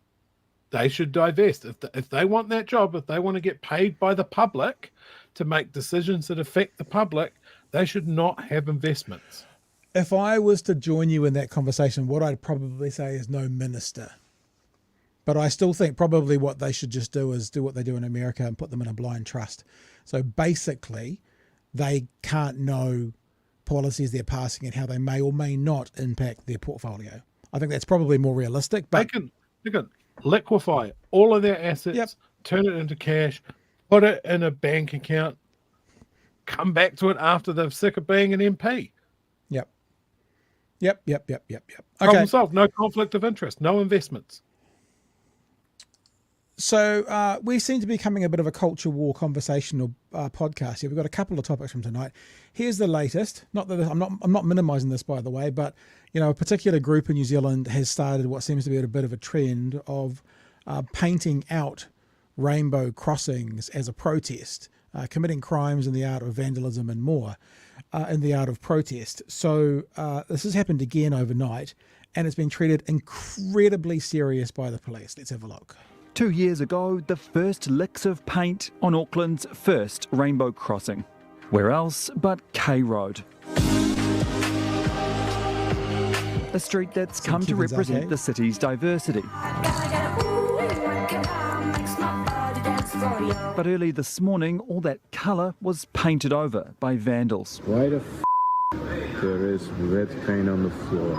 They should divest. If they want that job, if they want to get paid by the public to make decisions that affect the public, they should not have investments. If I was to join you in that conversation, what I'd probably say is no minister. But I still think probably what they should just do is do what they do in America and put them in a blind trust. So basically, they can't know policies they're passing and how they may or may not impact their portfolio. I think that's probably more realistic. But they can liquefy all of their assets, turn it into cash, put it in a bank account, come back to it after they're sick of being an MP. Yep. Okay. Problem solved. No conflict of interest. No investments. So we seem to be becoming a bit of a culture war conversational podcast here. We've got a couple of topics from tonight. Here's the latest. Not that I'm not minimising this, by the way, but a particular group in New Zealand has started what seems to be a bit of a trend of painting out rainbow crossings as a protest, committing crimes in the art of vandalism and more in the art of protest. So this has happened again overnight, and it's been treated incredibly serious by the police. Let's have a look. 2 years ago, the first licks of paint on Auckland's first rainbow crossing. Where else but K Road? A street that's come to represent the city's diversity. But early this morning, all that colour was painted over by vandals. Why the there is red paint on the floor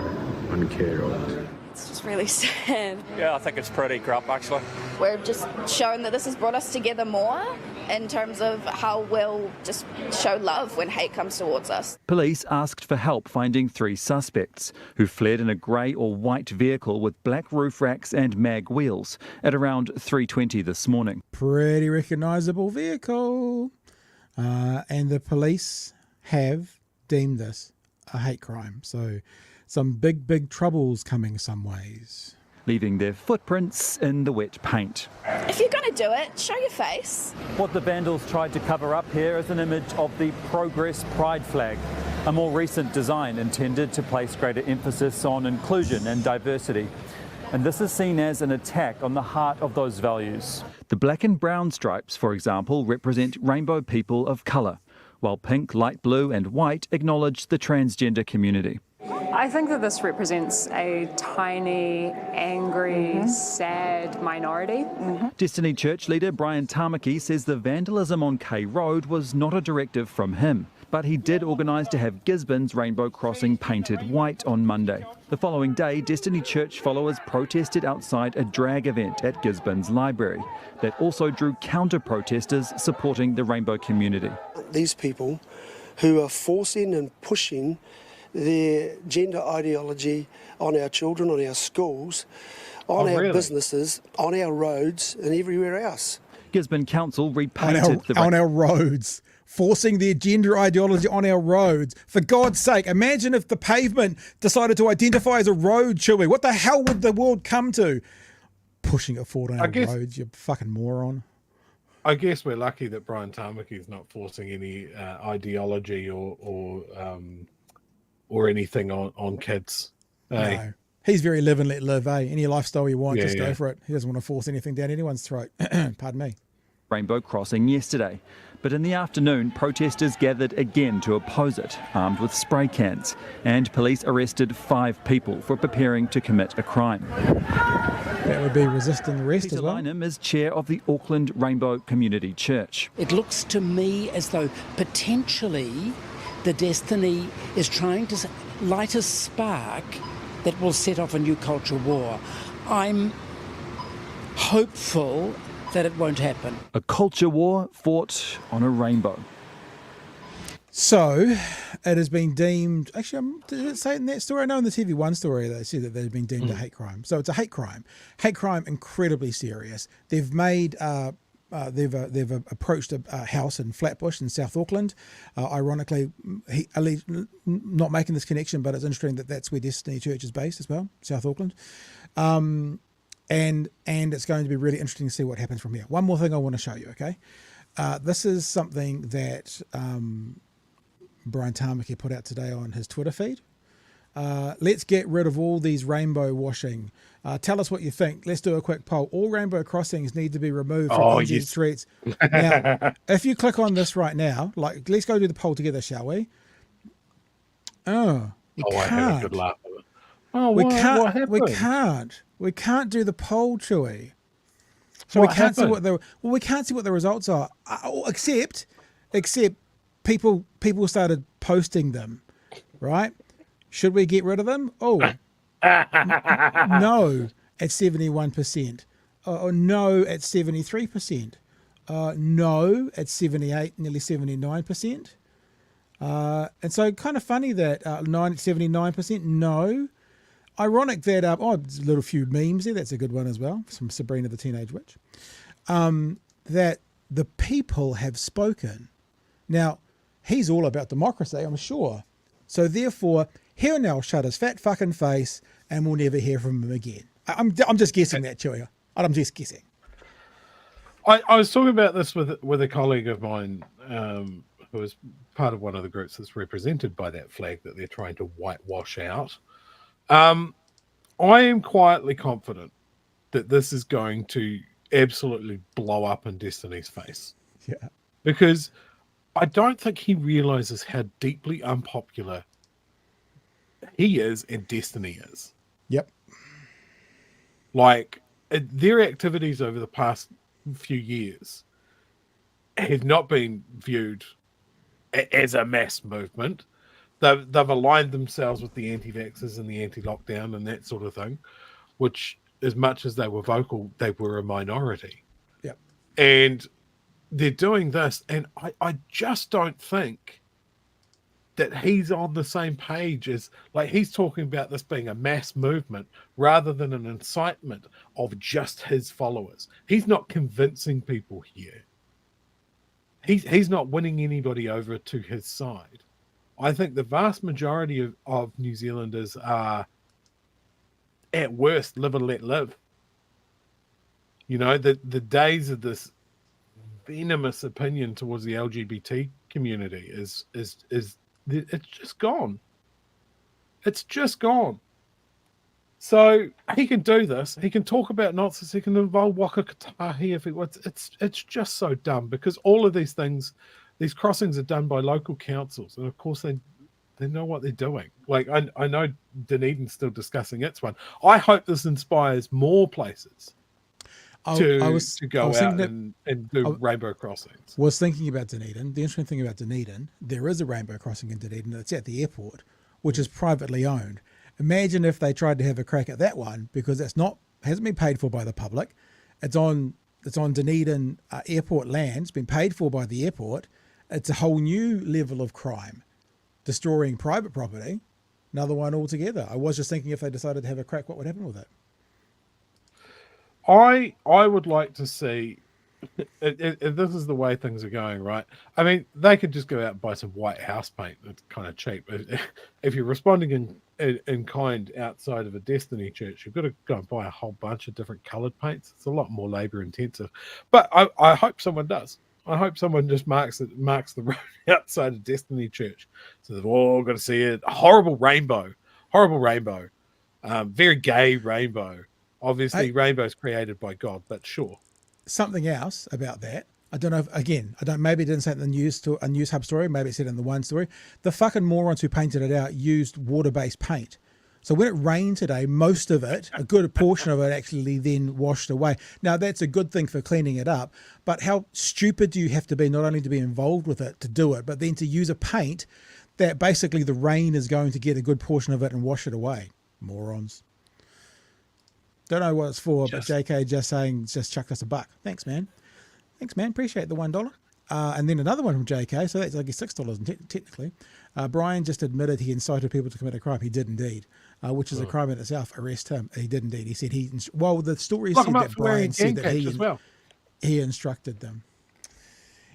on K Road? It's just really sad. Yeah, I think it's pretty crap, actually. We're just showing that this has brought us together more in terms of how we'll just show love when hate comes towards us. Police asked for help finding 3 suspects who fled in a grey or white vehicle with black roof racks and mag wheels at around 3:20 this morning. Pretty recognisable vehicle. And the police have deemed this a hate crime. So some big troubles coming some ways. Leaving their footprints in the wet paint. If you're going to do it, show your face. What the vandals tried to cover up here is an image of the Progress Pride flag, a more recent design intended to place greater emphasis on inclusion and diversity. And this is seen as an attack on the heart of those values. The black and brown stripes, for example, represent rainbow people of colour, while pink, light blue and white acknowledge the transgender community. I think that this represents a tiny, angry, sad minority. Destiny Church leader Brian Tamaki says the vandalism on K Road was not a directive from him, but he did organise to have Gisborne's rainbow crossing painted white on Monday. The following day, Destiny Church followers protested outside a drag event at Gisborne's library that also drew counter-protesters supporting the rainbow community. These people who are forcing and pushing their gender ideology on our children, on our schools, on our businesses, on our roads and everywhere else. Gisborne Council repainted on our roads, forcing their gender ideology on our roads. For God's sake, imagine if the pavement decided to identify as a road, Chewy. What the hell would the world come to? Pushing it forward on our roads, you fucking moron. I guess we're lucky that Brian Tamaki is not forcing any ideology or anything on kids. No. He's very live and let live, Any lifestyle you want, just Yeah. go for it. He doesn't want to force anything down anyone's throat. Pardon me. Rainbow crossing yesterday. But in the afternoon, protesters gathered again to oppose it, armed with spray cans, and police arrested 5 people for preparing to commit a crime. That would be resisting arrest Peter as well. Lynham is chair of the Auckland Rainbow Community Church. It looks to me as though potentially the destiny is trying to light a spark that will set off a new culture war. I'm hopeful that it won't happen. A culture war fought on a rainbow. So, it has been deemed... Actually, did it say it in that story? I know in the TV1 story they said that they've been deemed a hate crime. So, it's a hate crime. Hate crime, incredibly serious. They've made... they've approached a house in Flatbush in South Auckland. Ironically, not making this connection, but it's interesting that that's where Destiny Church is based as well, South Auckland. And it's going to be really interesting to see what happens from here. One more thing I want to show you, okay? This is something that Brian Tamaki put out today on his Twitter feed. Let's get rid of all these rainbow washing. Tell us what you think. Let's do a quick poll. All rainbow crossings need to be removed from NZ streets. Now, if you click on this right now, like, let's go do the poll together, shall we? We I had a good laugh. We can't do the poll, Chewy. So we can't see what the results are. Except people started posting them, right? Should we get rid of them? Oh, no at 71%. No at 73%. No at 78, nearly 79%. And so kind of funny that 79% no. Ironic that, there's a little few memes there. That's a good one as well, from Sabrina the Teenage Witch. That the people have spoken. Now, he's all about democracy, I'm sure. So therefore, he'll now shut his fat fucking face and we'll never hear from him again. I'm just guessing that, Chewy. I'm just guessing. I was talking about this with a colleague of mine who is part of one of the groups that's represented by that flag that they're trying to whitewash out. I am quietly confident that this is going to absolutely blow up in Destiny's face. Yeah. Because I don't think he realizes how deeply unpopular he is and Destiny is. Yep. Like, their activities over the past few years have not been viewed as a mass movement. They've aligned themselves with the anti-vaxxers and the anti-lockdown and that sort of thing, which, as much as they were vocal, they were a minority. Yep. And they're doing this, and I just don't think that he's on the same page as, like, he's talking about this being a mass movement rather than an incitement of just his followers. He's not convincing people here. He's not winning anybody over to his side. I think the vast majority of New Zealanders are, at worst, live and let live. You know, the days of this venomous opinion towards the LGBT community is it's just gone. It's just gone. So he can do this. He can talk about Nazis. He can involve Waka Kotahi if he wants. It's just so dumb, because all of these things, these crossings are done by local councils, and of course they know what they're doing. Like, I know Dunedin's still discussing its one. I hope this inspires more places to go out and do rainbow crossings. Was thinking about Dunedin. The interesting thing about Dunedin, there is a rainbow crossing in Dunedin. It's at the airport, which is privately owned. Imagine if they tried to have a crack at that one, because hasn't been paid for by the public. It's on Dunedin airport land. It's been paid for by the airport. It's a whole new level of crime, destroying private property. Another one altogether. I was just thinking, if they decided to have a crack, what would happen with it? I would like to see, if this is the way things are going, right? I mean, they could just go out and buy some white house paint. It's kind of cheap. If you're responding in kind outside of a Destiny church. You've got to go and buy a whole bunch of different coloured paints. It's a lot more labour intensive. But I hope someone does. I hope someone just marks the road outside of Destiny church, so they've all got to see it. A horrible rainbow, very gay rainbow. Obviously, rainbows created by God, but sure. Something else about that. I don't know if, maybe it didn't say it in the news hub story, maybe it said in the one story. The fucking morons who painted it out used water-based paint. So when it rained today, most of it, a good portion of it actually then washed away. Now that's a good thing for cleaning it up, but how stupid do you have to be not only to be involved with it, to do it, but then to use a paint that basically the rain is going to get a good portion of it and wash it away. Morons. Don't know what it's for, but JK just chucked us $1. Thanks, man. Appreciate the $1. And then another one from JK, so that's like $6 technically. Brian just admitted he incited people to commit a crime. He did indeed, which is a crime in itself. Arrest him. He did indeed. He said the story said that Brian said that he instructed them.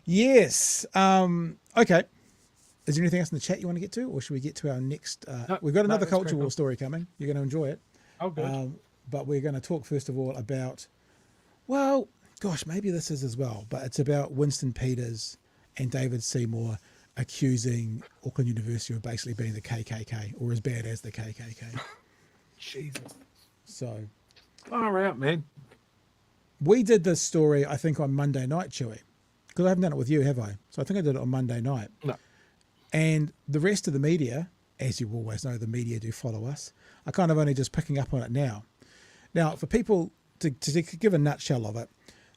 Yes. Okay. Is there anything else in the chat you want to get to, or should we get to our next? We've got another culture war story coming. You're going to enjoy it. Oh, good. But we're going to talk first of all about, well, gosh, maybe this is as well, but it's about Winston Peters and David Seymour accusing Auckland University of basically being the KKK, or as bad as the KKK. Jesus. So. Far out, man. We did this story, I think, on Monday night, Chewy, because I haven't done it with you, have I? So I think I did it on Monday night. No. And the rest of the media, as you always know, the media do follow us, are kind of only just picking up on it now. Now, for people to give a nutshell of it,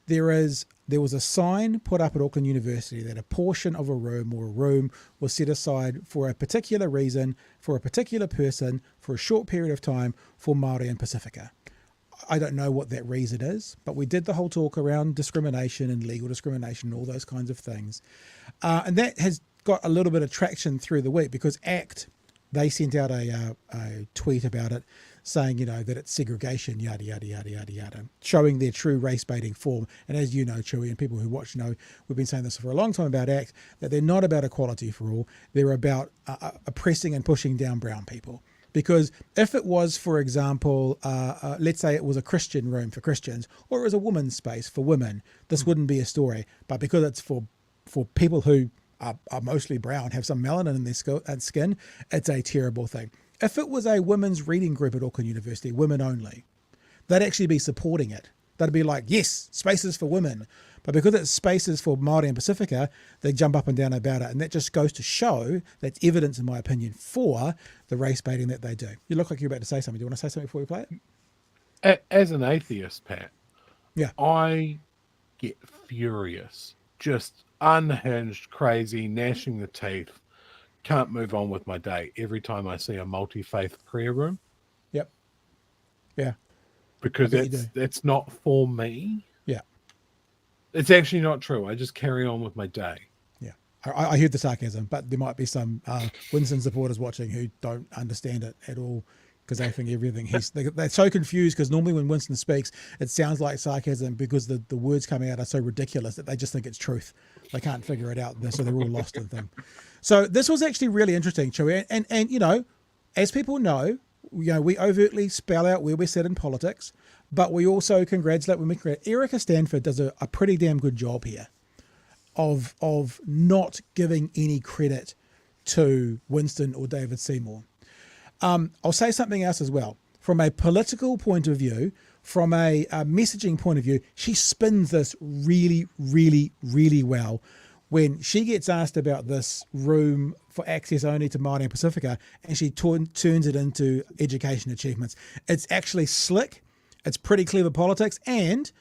there was a sign put up at Auckland University that a portion of a room or a room was set aside for a particular reason, for a particular person, for a short period of time for Māori and Pacifica. I don't know what that reason is, but we did the whole talk around discrimination and legal discrimination and all those kinds of things. And that has got a little bit of traction through the week because ACT, they sent out a tweet about it saying, that it's segregation, yada, yada, yada, yada, yada, showing their true race-baiting form. And as you know, Chewy, and people who watch know, we've been saying this for a long time about ACT, that they're not about equality for all. They're about oppressing and pushing down brown people. Because if it was, for example, let's say it was a Christian room for Christians, or it was a woman's space for women, this wouldn't be a story. But because it's for people who are mostly brown, have some melanin in their skin, it's a terrible thing. If it was a women's reading group at Auckland University, women only, they'd actually be supporting it. They'd be like, yes, spaces for women. But because it's spaces for Māori and Pacifica, they jump up and down about it. And that just goes to show, that's evidence, in my opinion, for the race baiting that they do. You look like you're about to say something. Do you want to say something before we play it? As an atheist, Pat, yeah, I get furious, just unhinged, crazy, gnashing the teeth. Can't move on with my day every time I see a multi-faith prayer room. Yep. Yeah. Because it's not for me. Yeah. It's actually not true. I just carry on with my day. Yeah. I heard the sarcasm, but there might be some Winston supporters watching who don't understand it at all because they think everything they're so confused because normally when Winston speaks, it sounds like sarcasm because the words coming out are so ridiculous that they just think it's truth. They can't figure it out, so they're all lost in things. So this was actually really interesting, Chewy. And as people know, we overtly spell out where we sit in politics, but we also congratulate when we congratulate. Erica Stanford does a pretty damn good job here of not giving any credit to Winston or David Seymour. I'll say something else as well. From a political point of view, from a messaging point of view, she spins this really, really, really well. When she gets asked about this room for access only to Māori and Pacifica, and she turns it into education achievements. It's actually slick. It's pretty clever politics, and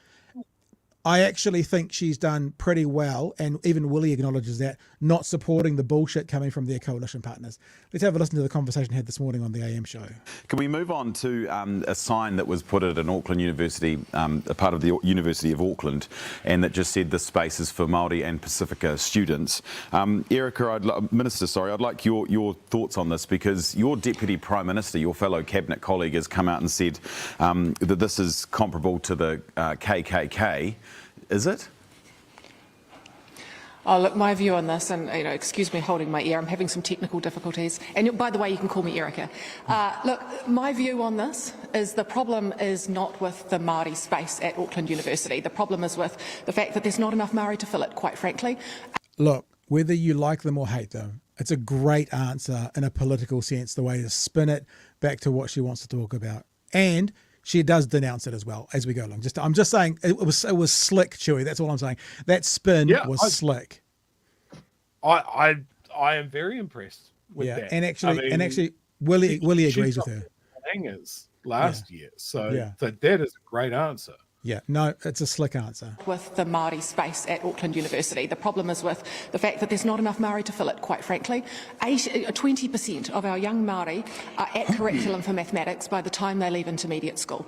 I actually think she's done pretty well, and even Willie acknowledges that, not supporting the bullshit coming from their coalition partners. Let's have a listen to the conversation had this morning on the AM show. Can we move on to a sign that was put at an Auckland University, a part of the University of Auckland, and that just said the space is for Māori and Pacifica students. Erica, Minister, I'd like your thoughts on this, because your Deputy Prime Minister, your fellow Cabinet colleague, has come out and said that this is comparable to the KKK. Is it? Oh, look, my view on this, and excuse me holding my ear, I'm having some technical difficulties. And by the way, you can call me Erica. Look, my view on this is the problem is not with the Māori space at Auckland University. The problem is with the fact that there's not enough Māori to fill it, quite frankly. Look, whether you like them or hate them, it's a great answer in a political sense, the way to spin it back to what she wants to talk about. And she does denounce it as well as we go along. I'm just saying it was slick, Chewy. That's all I'm saying. That spin was slick. I am very impressed with that. And actually, Willie agrees with her. Hangers last year, so that is a great answer. Yeah, no, it's a slick answer. With the Māori space at Auckland University, the problem is with the fact that there's not enough Māori to fill it, quite frankly. 20% of our young Māori are at curriculum for mathematics by the time they leave intermediate school.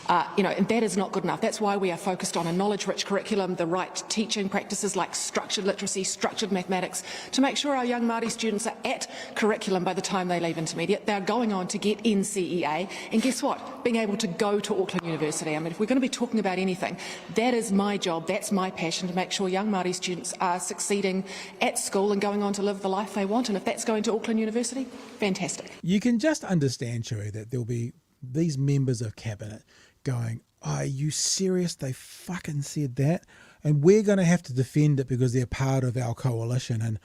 And that is not good enough. That's why we are focused on a knowledge-rich curriculum, the right teaching practices like structured literacy, structured mathematics, to make sure our young Māori students are at curriculum by the time they leave intermediate. They're going on to get NCEA, and guess what? Being able to go to Auckland University. I mean, if we're going to be talking about anything, that is my job, that's my passion, to make sure young Māori students are succeeding at school and going on to live the life they want. And if that's going to Auckland University, fantastic. You can just understand, Chewy, that there'll be these members of cabinet going, are you serious? They fucking said that, and we're going to have to defend it because they're part of our coalition. And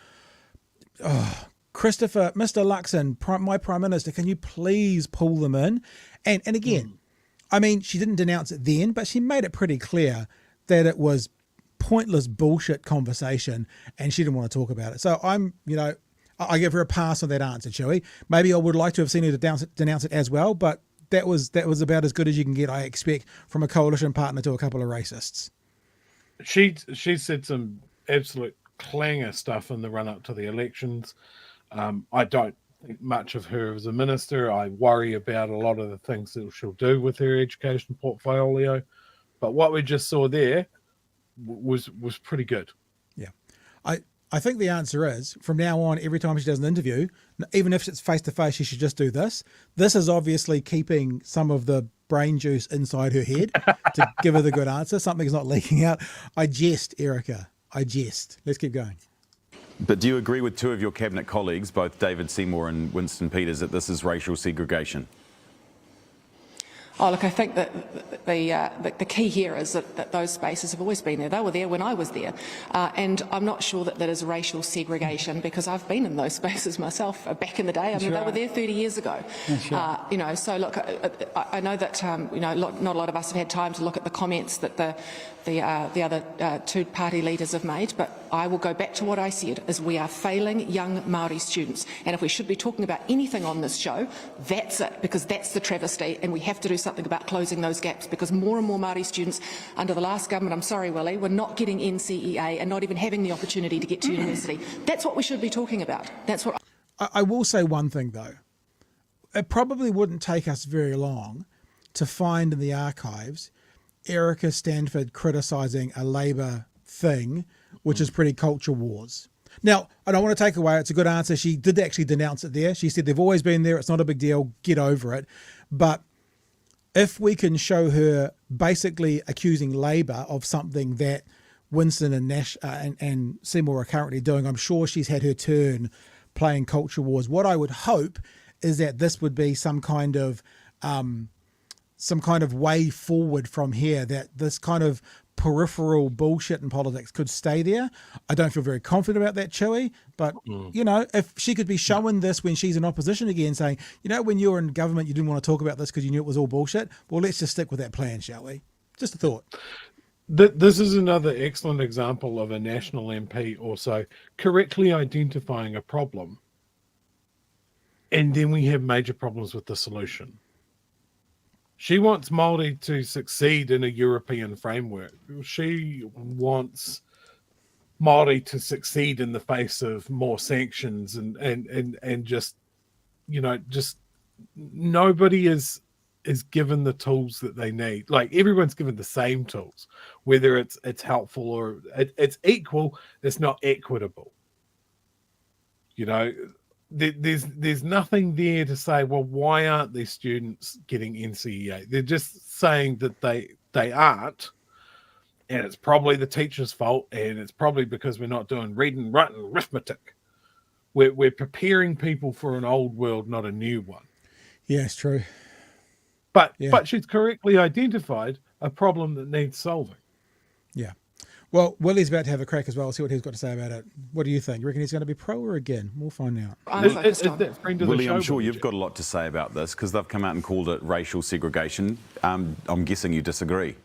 Christopher, Mr. Luxon, my Prime Minister, can you please pull them in? And again, I mean, she didn't denounce it then, but she made it pretty clear that it was pointless bullshit conversation and she didn't want to talk about it. So I give her a pass on that answer, Chewy. Maybe I would like to have seen her denounce it as well, but that was about as good as you can get, I expect, from a coalition partner to a couple of racists. She said some absolute clanger stuff in the run-up to the elections. I don't think much of her as a minister. I worry about a lot of the things that she'll do with her education portfolio. But what we just saw there was pretty good. Yeah. I think the answer is, from now on, every time she does an interview, even if it's face-to-face, she should just do this. This is obviously keeping some of the brain juice inside her head to give her the good answer. Something's not leaking out. I jest, Erica. I jest. Let's keep going. But do you agree with two of your cabinet colleagues, both David Seymour and Winston Peters, that this is racial segregation? Oh, look, I think that the key here is that those spaces have always been there. They were there when I was there. And I'm not sure that that is racial segregation, because I've been in those spaces myself back in the day. I mean, they were there 30 years ago. So look, I know that, not a lot of us have had time to look at the comments that the other two party leaders have made, but I will go back to what I said, is we are failing young Māori students. And if we should be talking about anything on this show, that's it, because that's the travesty, and we have to do something about closing those gaps, because more and more Māori students under the last government, I'm sorry, Willie, were not getting NCEA and not even having the opportunity to get to university. That's what we should be talking about. That's what I will say one thing, though. It probably wouldn't take us very long to find in the archives Erica Stanford criticising a Labor thing, which is pretty culture wars. Now, I don't want to take away, it's a good answer. She did actually denounce it there. She said they've always been there. It's not a big deal. Get over it. But if we can show her basically accusing Labor of something that Winston and Nash and Seymour are currently doing, I'm sure she's had her turn playing culture wars. What I would hope is that this would be some kind of way forward from here, that this kind of peripheral bullshit in politics could stay there. I don't feel very confident about that, Chewy, but if she could be showing this when she's in opposition again, saying, when you were in government, you didn't want to talk about this because you knew it was all bullshit. Well, let's just stick with that plan, shall we? Just a thought. This is another excellent example of a national MP also correctly identifying a problem, and then we have major problems with the solution. She wants Māori to succeed in a European framework. She wants Māori to succeed in the face of more sanctions and just nobody is given the tools that they need. Like, everyone's given the same tools, whether it's helpful or it's equal, it's not equitable. There's nothing there to say, well, why aren't these students getting NCEA? They're just saying that they aren't, and it's probably the teacher's fault, and it's probably because we're not doing reading, writing, arithmetic. We're preparing people for an old world, not a new one. Yeah, it's true. But she's correctly identified a problem that needs solving. Yeah. Well, Willie's about to have a crack as well. See what he's got to say about it. What do you think? You reckon he's going to be pro or again? We'll find out. Willie, I'm sure you've got a lot to say about this because they've come out and called it racial segregation. I'm guessing you disagree.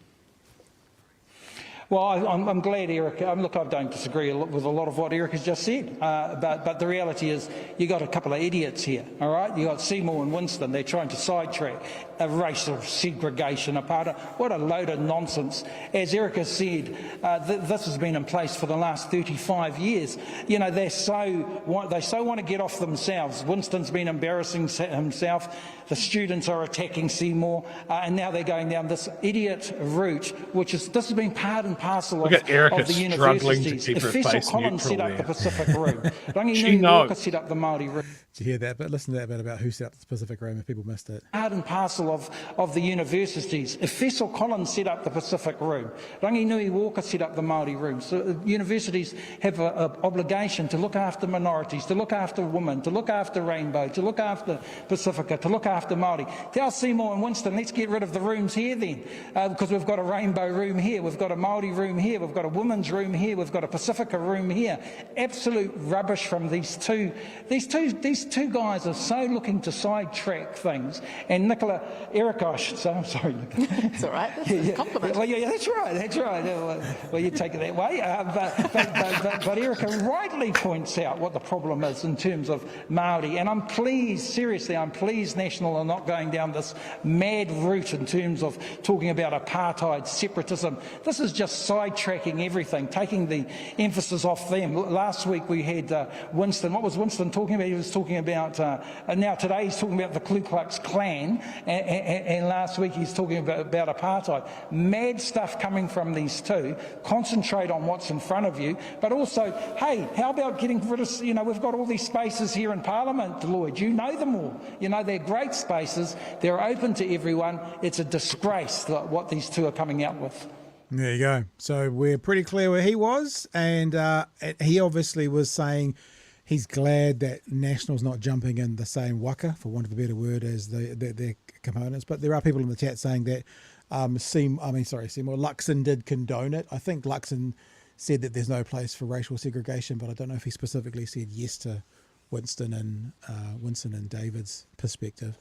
Well, I'm glad Erica. Look, I don't disagree with a lot of what Erica's just said, but the reality is you got a couple of idiots here. All right, you got Seymour and Winston. They're trying to sidetrack a racial segregation apartheid. What a load of nonsense! As Erica said, this has been in place for the last 35 years. You know, they so want to get off themselves. Winston's been embarrassing himself. The students are attacking Seymour, and now they're going down this idiot route, this has been part and parcel of the universities. If Fessel Collins set up the Pacific Room, Rangi Walker set up the Māori Room. Did you hear that? But listen to that bit about who set up the Pacific Room if people missed it. Part and parcel of the universities. If Fessel Collins set up the Pacific Room, Rangi Walker set up the Māori Room. So universities have an obligation to look after minorities, to look after women, to look after Rainbow, to look after Pacifica, to look after Māori. Tell Seymour and Winston, let's get rid of the rooms here then, because we've got a Rainbow room here, we've got a Māori room here, we've got a women's room here, we've got a Pacifica room here. Absolute rubbish from these two. These two guys are so looking to sidetrack things. And Erica, I'm sorry, Nicola. It's all right. That's a compliment. Well, yeah, that's right. Well, you take it that way. But Erica rightly points out what the problem is in terms of Māori. And I'm pleased National are not going down this mad route in terms of talking about apartheid, separatism. This is just sidetracking everything, taking the emphasis off them. Last week we had Winston. What was Winston talking about? He was talking about, now today he's talking about the Ku Klux Klan, and last week he's talking about apartheid. Mad stuff coming from these two. Concentrate on what's in front of you, but also, hey, how about getting rid of, we've got all these spaces here in Parliament, Lloyd. You know them all. They're great spaces. They're open to everyone. It's a disgrace what these two are coming out with. There you go. So we're pretty clear where he was, and he obviously was saying he's glad that National's not jumping in the same waka, for want of a better word, as their components. But there are people in the chat saying that Seymour Luxon did condone it. I think Luxon said that there's no place for racial segregation, but I don't know if he specifically said yes to Winston and David's perspective.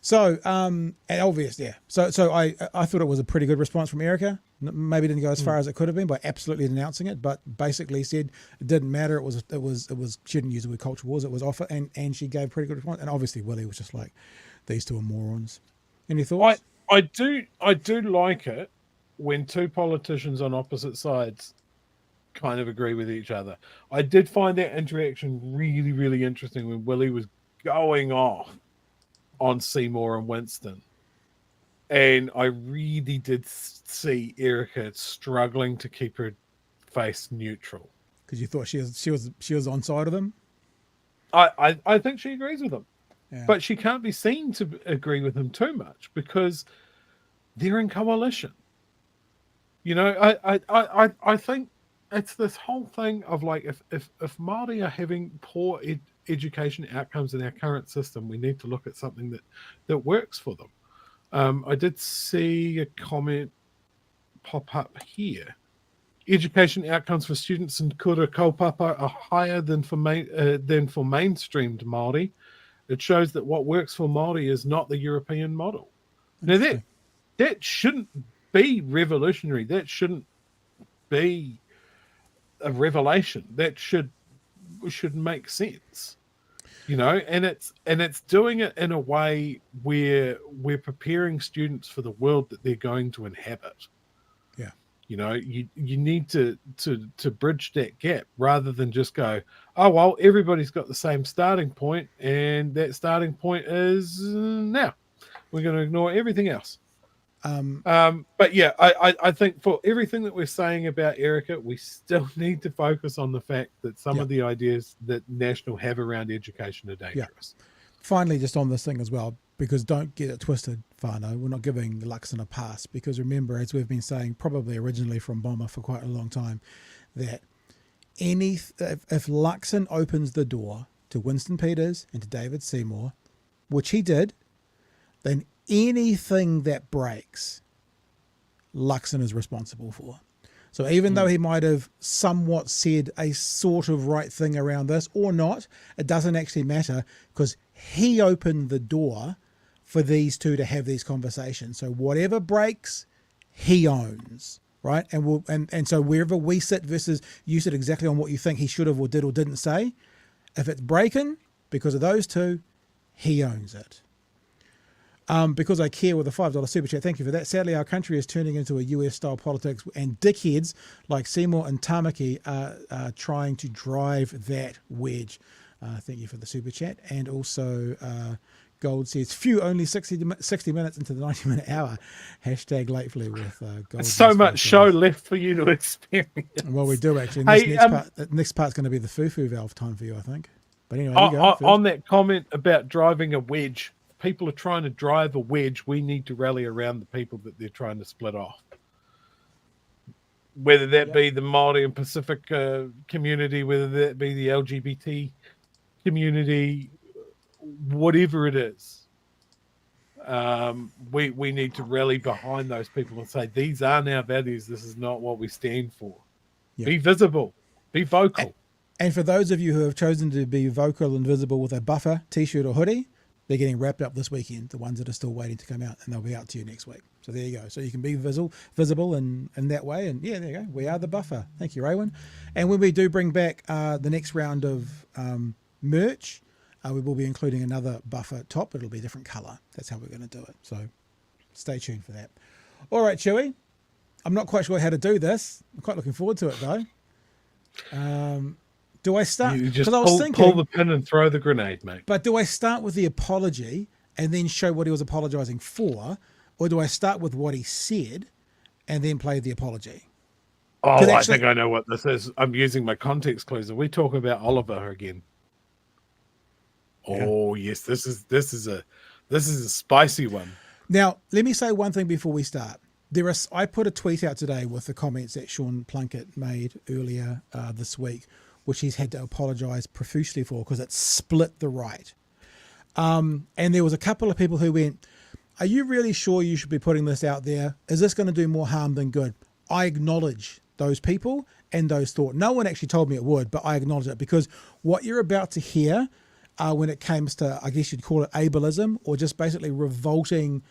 So, and obvious, yeah. So I thought it was a pretty good response from Erica. Maybe didn't go as far as it could have been by absolutely denouncing it, but basically said it didn't matter. It was she didn't use the word culture wars. It was offer, and she gave a pretty good response. And obviously Willie was just like, these two are morons. Any thoughts? I do like it when two politicians on opposite sides kind of agree with each other. I did find that interaction really, really interesting when Willie was going off on Seymour and Winston, and I really did see Erica struggling to keep her face neutral because you thought she was on side of them. I think she agrees with them, yeah. But she can't be seen to agree with him too much because they're in coalition. I think it's this whole thing of like if Māori are having poor education outcomes in our current system, we need to look at something that works for them. I did see a comment pop up here. Education outcomes for students in kura kaupapa are higher than for mainstreamed Māori. It shows that what works for Māori is not the European model. Now that shouldn't be revolutionary. That shouldn't be a revelation. That should make sense, and it's doing it in a way where we're preparing students for the world that they're going to inhabit. Yeah, you need to bridge that gap rather than just go, oh well, everybody's got the same starting point, and that starting point is now we're going to ignore everything else. But yeah, I think for everything that we're saying about Erica, we still need to focus on the fact that some of the ideas that National have around education are dangerous. Yeah. Finally, just on this thing as well, because don't get it twisted, whānau, we're not giving Luxon a pass, because remember, as we've been saying, probably originally from Bomber for quite a long time, that if Luxon opens the door to Winston Peters and to David Seymour, which he did, then anything that breaks, Luxon is responsible for. So even though he might have somewhat said a sort of right thing around this or not, it doesn't actually matter, because he opened the door for these two to have these conversations. So whatever breaks, he owns, right? And so wherever we sit versus you sit exactly on what you think he should have or did or didn't say, if it's breaking because of those two, he owns it. Because I care with a $5 super chat, thank you for that. Sadly, our country is turning into a US-style politics, and dickheads like Seymour and Tamaki are trying to drive that wedge. Thank you for the super chat. And also, Gold says, phew, only 60 minutes into the 90-minute hour. Hashtag lately with Gold. So much show left for you to experience. Well, we do actually. The next part's going to be the foo-foo valve time for you, I think. But anyway, you go, on that comment about driving a wedge, people are trying to drive a wedge. We need to rally around the people that they're trying to split off. Whether that be the Māori and Pacific community, whether that be the LGBT community, whatever it is, we need to rally behind those people and say, these aren't our values. This is not what we stand for. Yep. Be visible. Be vocal. And for those of you who have chosen to be vocal and visible with a buffer t-shirt or hoodie, they're getting wrapped up this weekend, the ones that are still waiting to come out, and they'll be out to you next week. So there you go. So you can be visible in that way. And yeah, there you go. We are the buffer. Thank you, Raywin. And when we do bring back the next round of merch, we will be including another buffer top. It'll be a different colour. That's how we're going to do it. So stay tuned for that. All right, Chewy. I'm not quite sure how to do this. I'm quite looking forward to it, though. Do I start? You just pull the pin and throw the grenade, mate. But do I start with the apology and then show what he was apologising for, or do I start with what he said and then play the apology? Oh, I think I know what this is. I'm using my context clues. Are we talking about Oliver again? Yeah. Oh yes, this is a spicy one. Now, let me say one thing before we start. I put a tweet out today with the comments that Karen Plunket made earlier this week, which he's had to apologise profusely for because it split the right. And there was a couple of people who went, are you really sure you should be putting this out there? Is this going to do more harm than good? I acknowledge those people and those thoughts. No one actually told me it would, but I acknowledge it, because what you're about to hear when it comes to, I guess you'd call it ableism, or just basically revolting.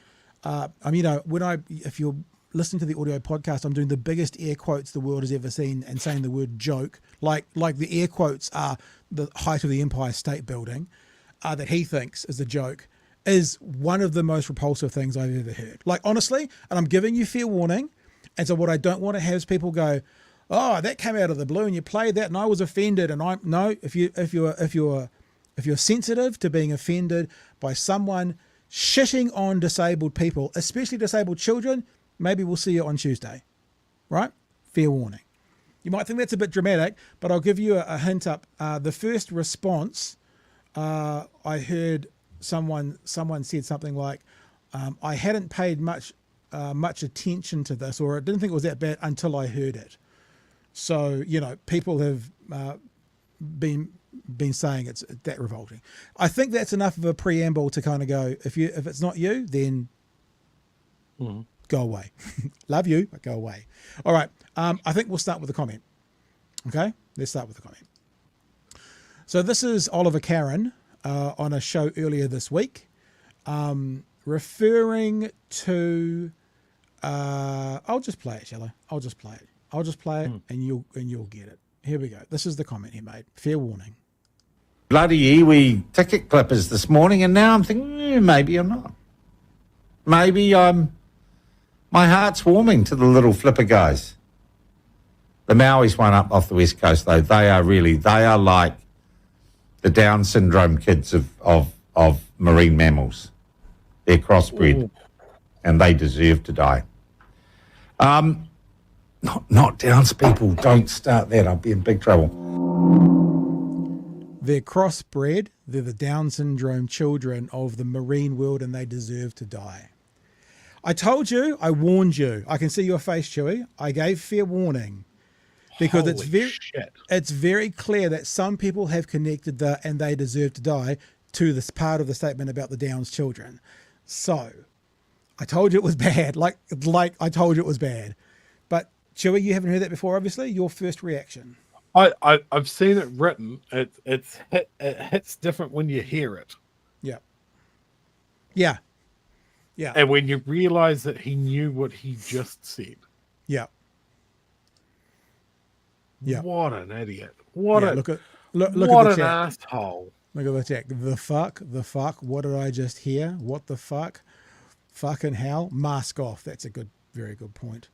If you're listening to the audio podcast, I'm doing the biggest air quotes the world has ever seen and saying the word joke, like the air quotes are the height of the Empire State Building, that he thinks is a joke, is one of the most repulsive things I've ever heard. Like, honestly, and I'm giving you fair warning. And so what I don't want to have is people go, oh, that came out of the blue and you played that and I was offended. And if you're sensitive to being offended by someone shitting on disabled people, especially disabled children, maybe we'll see you on Tuesday, right? Fair warning. You might think that's a bit dramatic, but I'll give you a hint up. The first response, I heard someone said something like, I hadn't paid much attention to this, or I didn't think it was that bad until I heard it. So, people have been saying it's that revolting. I think that's enough of a preamble to kind of go, if it's not you, then go away. Love you, but go away. All right. I think we'll start with the comment. Okay, let's start with the comment. So this is Oliver Karen on a show earlier this week, referring to. I'll just play it, shall I? I'll just play it, and you'll get it. Here we go. This is the comment he made. Fair warning. Bloody iwi ticket clippers this morning, and now I'm thinking maybe I'm not. Maybe my heart's warming to the little flipper guys. The Maoris one up off the west coast, though, they are like the Down syndrome kids of marine mammals. They're crossbred, and they deserve to die. Not Downs people. Don't start that. I'll be in big trouble. They're crossbred. They're the Down syndrome children of the marine world, and they deserve to die. I told you. I warned you. I can see your face, Chewy. I gave fair warning. Because it's very clear that some people have connected the "and they deserve to die" to this part of the statement about the Downs children. So, I told you it was bad. Like I told you it was bad. But Chewy, you haven't heard that before, obviously. Your first reaction? I've seen it written. It hits different when you hear it. Yeah. Yeah. Yeah. And when you realize that he knew what he just said. Yeah. Yeah. What an idiot. What an asshole. Look at the chat. The fuck. What did I just hear? What the fuck? Fucking hell. Mask off. That's a very good point.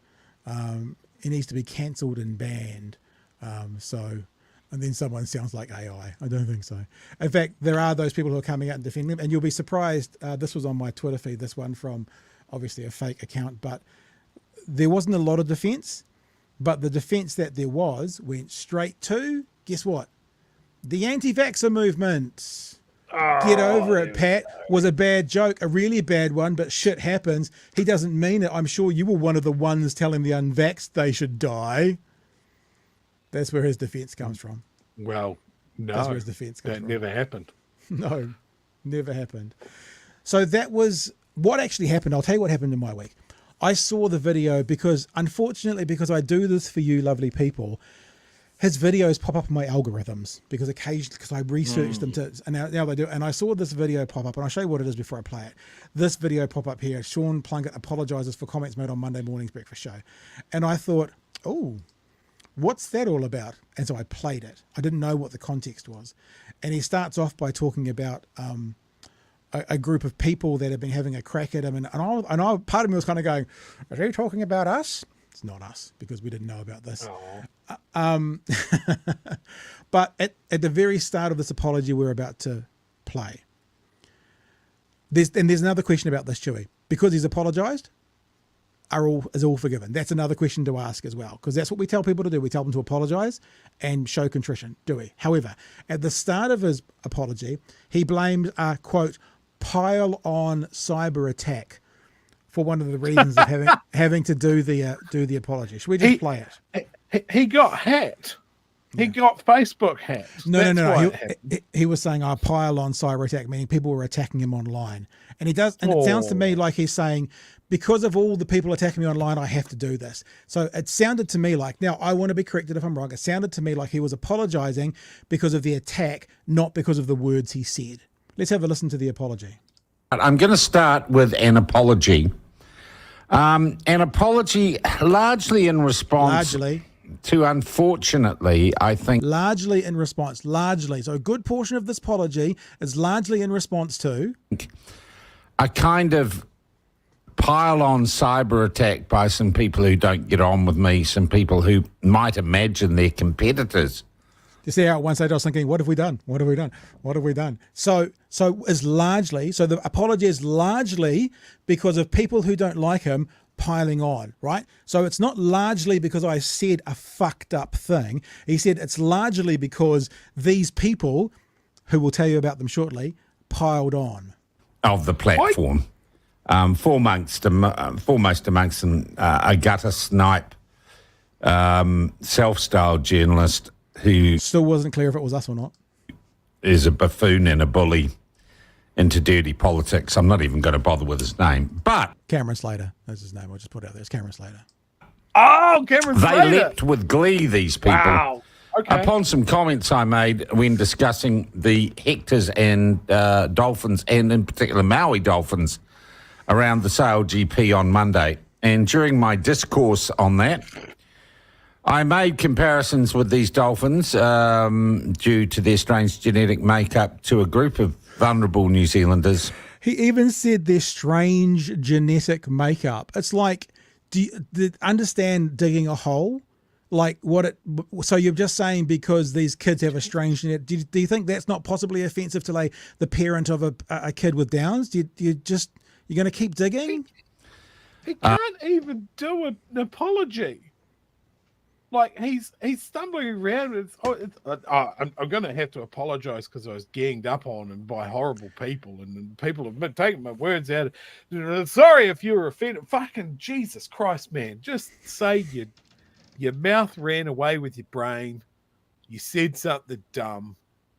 It needs to be cancelled and banned. And then someone sounds like AI. I don't think so. In fact, there are those people who are coming out and defending him, and you'll be surprised. This was on my Twitter feed, this one from obviously a fake account, but there wasn't a lot of defense. But the defense that there was went straight to, guess what? The anti-vaxxer movement. Get over it, Pat. Was a bad joke, a really bad one, but shit happens. He doesn't mean it. I'm sure you were one of the ones telling the unvaxxed they should die. That's where his defense comes from. Well, no. That's where his defense comes from. That never happened. No, never happened. So that was what actually happened. I'll tell you what happened in my week. I saw the video because, unfortunately, because I do this for you lovely people, his videos pop up in my algorithms because I researched them and now they do. And I saw this video pop up, and I'll show you what it is before I play it. This video pop up here. Karen Plunket apologises for comments made on Monday morning's breakfast show. And I thought, oh, what's that all about? And so I played it. I didn't know what the context was. And he starts off by talking about a group of people that have been having a crack at him. And I part of me was kind of going, is he talking about us? It's not us because we didn't know about this. But at the very start of this apology we're about to play, there's another question about this, Chewy. Because he's apologised, is all forgiven? That's another question to ask as well, because that's what we tell people to do. We tell them to apologise and show contrition, do we? However, at the start of his apology, he blamed a, quote, pile-on cyber attack for one of the reasons of having to do the apology. Should we just play it? He got hacked. He got Facebook hacked. No. He was saying, pile-on cyber attack, meaning people were attacking him online. And it sounds to me like he's saying, because of all the people attacking me online, I have to do this. So it sounded to me like, now I want to be corrected if I'm wrong, it sounded to me like he was apologising because of the attack, not because of the words he said. Let's have a listen to the apology. I'm going to start with an apology. An apology largely in response to, unfortunately, I think... Largely in response. So a good portion of this apology is largely in response to... a kind of pile-on cyber attack by some people who don't get on with me, some people who might imagine they're competitors. You see how at one stage I was thinking, what have we done? So the apology is largely because of people who don't like him piling on, right? So it's not largely because I said a fucked up thing. He said it's largely because these people, who we'll tell you about them shortly, piled on. Of the platform. Foremost amongst them, a gutter snipe, self-styled journalist who... Still wasn't clear if it was us or not. ...is a buffoon and a bully into dirty politics. I'm not even going to bother with his name, but... Cameron Slater, that's his name. I'll just put it out there. It's Cameron Slater. Oh, Cameron Slater! They leapt with glee, these people. Wow. Okay. Upon some comments I made when discussing the Hectors and dolphins, and in particular Maui dolphins, around the Sale GP on Monday. And during my discourse on that, I made comparisons with these dolphins due to their strange genetic makeup to a group of vulnerable New Zealanders. He even said their strange genetic makeup. It's like, do you understand digging a hole? Like so you're just saying because these kids have a strange genetic, do you think that's not possibly offensive to like the parent of a kid with Downs? You're going to keep digging? He can't even do an apology. Like he's stumbling around. I'm going to have to apologise because I was ganged up on and by horrible people, and people have been taking my words out. Sorry if you were offended. Fucking Jesus Christ, man! Just say your mouth ran away with your brain. You said something dumb.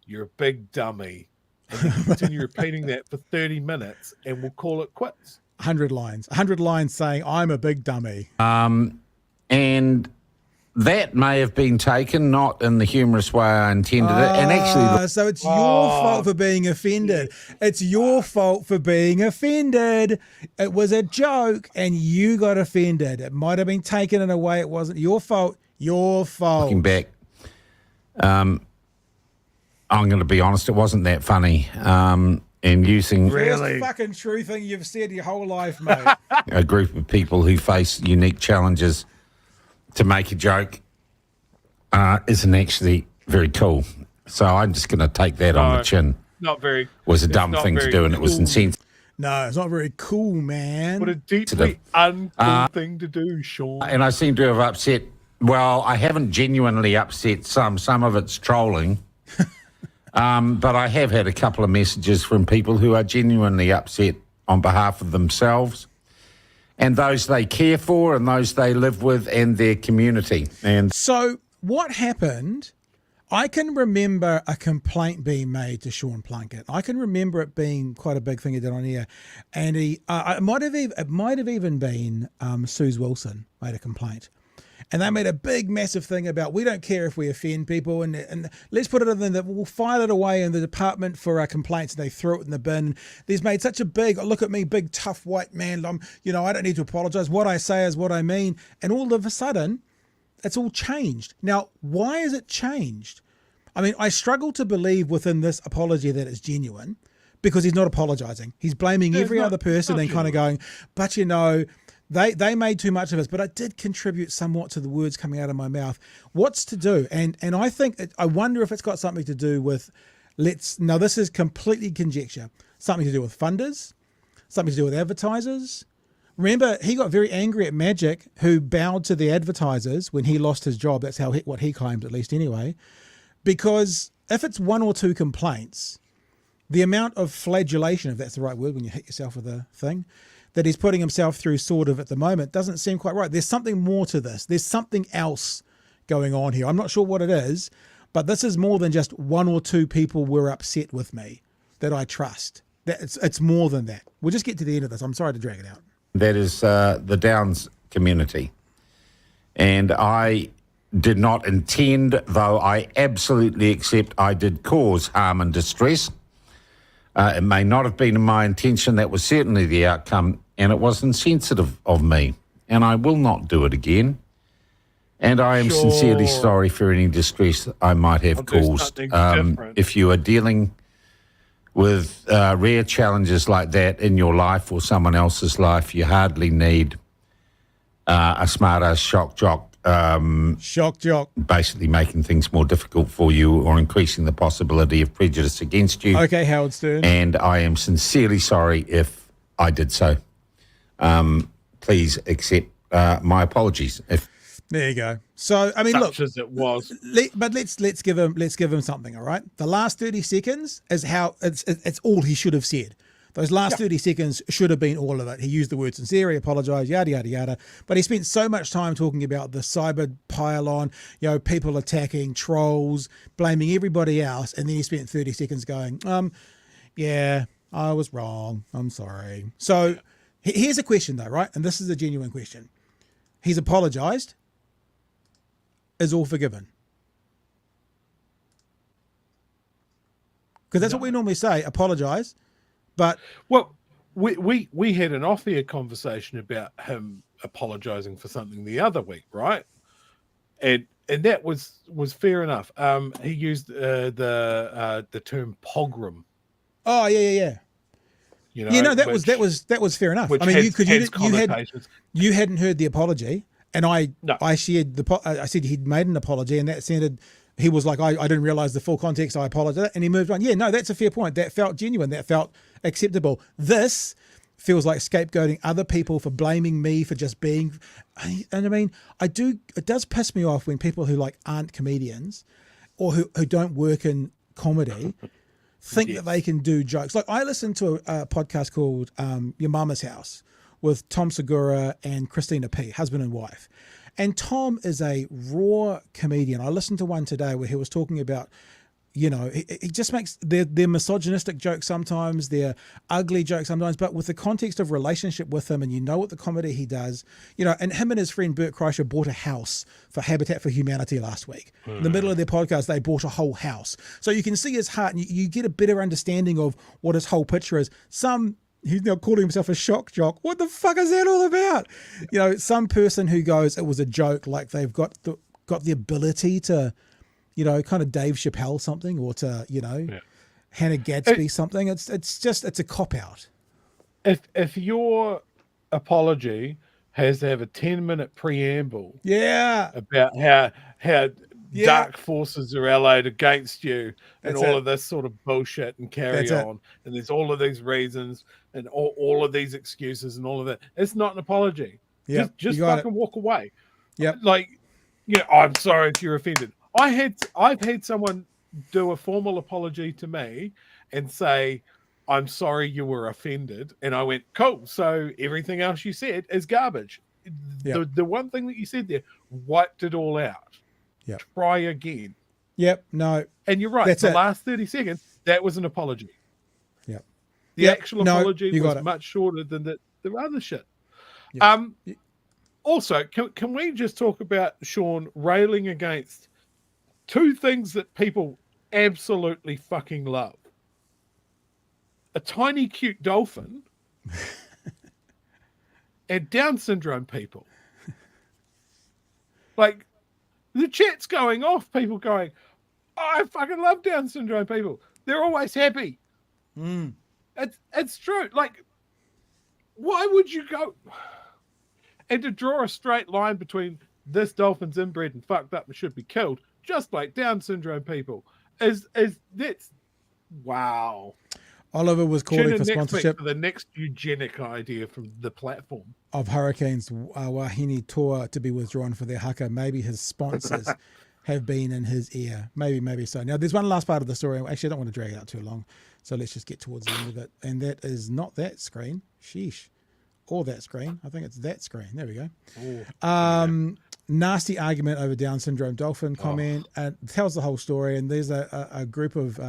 You're a big dummy. And you continue repeating that for 30 minutes, and we'll call it quits. 100 lines saying I'm a big dummy. And that may have been taken not in the humorous way I intended it. And actually, so it's your fault for being offended. It's your fault for being offended. It was a joke and you got offended. It might have been taken in a way it wasn't your fault. Your fault. Looking back, I'm going to be honest, it wasn't that funny. And using First fucking true thing you've said your whole life, mate. a group of people who face unique challenges to make a joke isn't actually very cool. So I'm just going to take that on the chin. Not very. Was a dumb thing to do, and it was insensitive. No, it's not very cool, man. What a deeply uncool thing to do, Sean. And I seem to have upset. Well, I haven't genuinely upset some. Some of it's trolling. But I have had a couple of messages from people who are genuinely upset on behalf of themselves and those they care for and those they live with and their community. And so what happened, I can remember a complaint being made to Sean Plunket. I can remember it being quite a big thing he did on here. And it might have even been Suze Wilson made a complaint. And they made a big, massive thing about we don't care if we offend people, and let's put it in the we'll file it away in the department for our complaints. And they threw it in the bin. They've made such a big look at me, big tough white man. I don't need to apologise. What I say is what I mean. And all of a sudden, it's all changed. Now, why is it changed? I mean, I struggle to believe within this apology that it's genuine, because he's not apologising. He's blaming every other person and kind of going, but They made too much of us, but I did contribute somewhat to the words coming out of my mouth. What's to do? And I wonder if it's got something to do with, now this is completely conjecture, something to do with funders, something to do with advertisers. Remember, he got very angry at Magic, who bowed to the advertisers when he lost his job. That's what he claimed, at least anyway. Because if it's one or two complaints, the amount of flagellation, if that's the right word, when you hit yourself with a thing, that he's putting himself through sort of at the moment doesn't seem quite right. There's something more to this. There's something else going on here. I'm not sure what it is, but this is more than just one or two people were upset with me that I trust. It's more than that. We'll just get to the end of this. I'm sorry to drag it out. That is the Downs community. And I did not intend, though I absolutely accept I did cause harm and distress. It may not have been my intention. That was certainly the outcome, and it was insensitive of me, and I will not do it again. And I am sincerely sorry for any distress I might have caused. If you are dealing with rare challenges like that in your life or someone else's life, you hardly need a smart-ass shock jock. Basically making things more difficult for you or increasing the possibility of prejudice against you. Okay, Howard Stern. And I am sincerely sorry if I did so. Please accept my apologies. There you go. So I mean, look, as it was. But let's give him something. All right. The last 30 seconds is how it's all he should have said. Those last 30 seconds should have been all of it. He used the word sincerity, apologise, yada, yada, yada. But he spent so much time talking about the cyber pile-on, people attacking, trolls, blaming everybody else. And then he spent 30 seconds going, yeah, I was wrong. I'm sorry. So here's a question though, right? And this is a genuine question. He's apologised. Is all forgiven? Because that's what we normally say, apologise. But we had an off-air conversation about him apologising for something the other week, right? And that was fair enough. He used the term pogrom. Oh yeah. That was fair enough. I mean, you hadn't heard the apology, and I shared I said he'd made an apology, and that sounded. He was like, I didn't realise the full context, I apologise. And he moved on. Yeah, no, that's a fair point. That felt genuine. That felt acceptable. This feels like scapegoating other people for blaming me for just being. And I mean, it does piss me off when people who like aren't comedians or who don't work in comedy think that they can do jokes. Like I listened to a podcast called Your Mama's House with Tom Segura and Christina P, husband and wife. And Tom is a raw comedian. I listened to one today where he was talking about, you know, he just makes they're misogynistic jokes sometimes, they're ugly jokes sometimes, but with the context of relationship with him, and you know what the comedy he does, you know, and him and his friend Bert Kreischer bought a house for Habitat for Humanity last week. In the middle of their podcast, they bought a whole house. So you can see his heart, and you get a better understanding of what his whole picture is. He's now calling himself a shock jock. What the fuck is that all about? You know, some person who goes, it was a joke, like they've got the ability to, you know, kind of Dave Chappelle something, or to, you know, Hannah Gadsby something. It's a cop out. If your apology has to have a 10-minute preamble, about how dark forces are allied against you and all of this sort of bullshit and carry on, and there's all of these reasons and all of these excuses and all of that, it's not an apology. Just fucking walk away. Like, you know, I'm sorry if you're offended. I've had someone do a formal apology to me and say, I'm sorry you were offended, and I went, cool, so everything else you said is garbage. The one thing that you said there wiped it all out. Try again. No. And you're right. The last 30 seconds, that was an apology. The actual apology was much shorter than the other shit. Also, can we just talk about Sean railing against two things that people absolutely fucking love? A tiny, cute dolphin and Down syndrome people. Like, the chat's going off, people going, oh, I fucking love Down syndrome people. They're always happy. It's true. Like, why would you go and to draw a straight line between this dolphin's inbred and fucked up and should be killed, just like Down syndrome people, is that's wow. Oliver was calling for sponsorship for the next eugenic idea from the platform of Hurricanes Wahine tour to be withdrawn for their haka. Maybe his sponsors have been in his ear. Maybe so. Now, there's one last part of the story. Actually, I don't want to drag it out too long, so let's just get towards the end of it. And that is not that screen. Sheesh. Or that screen. I think it's that screen. There we go. Nasty argument over Down syndrome dolphin comment. Tells the whole story. And there's a group of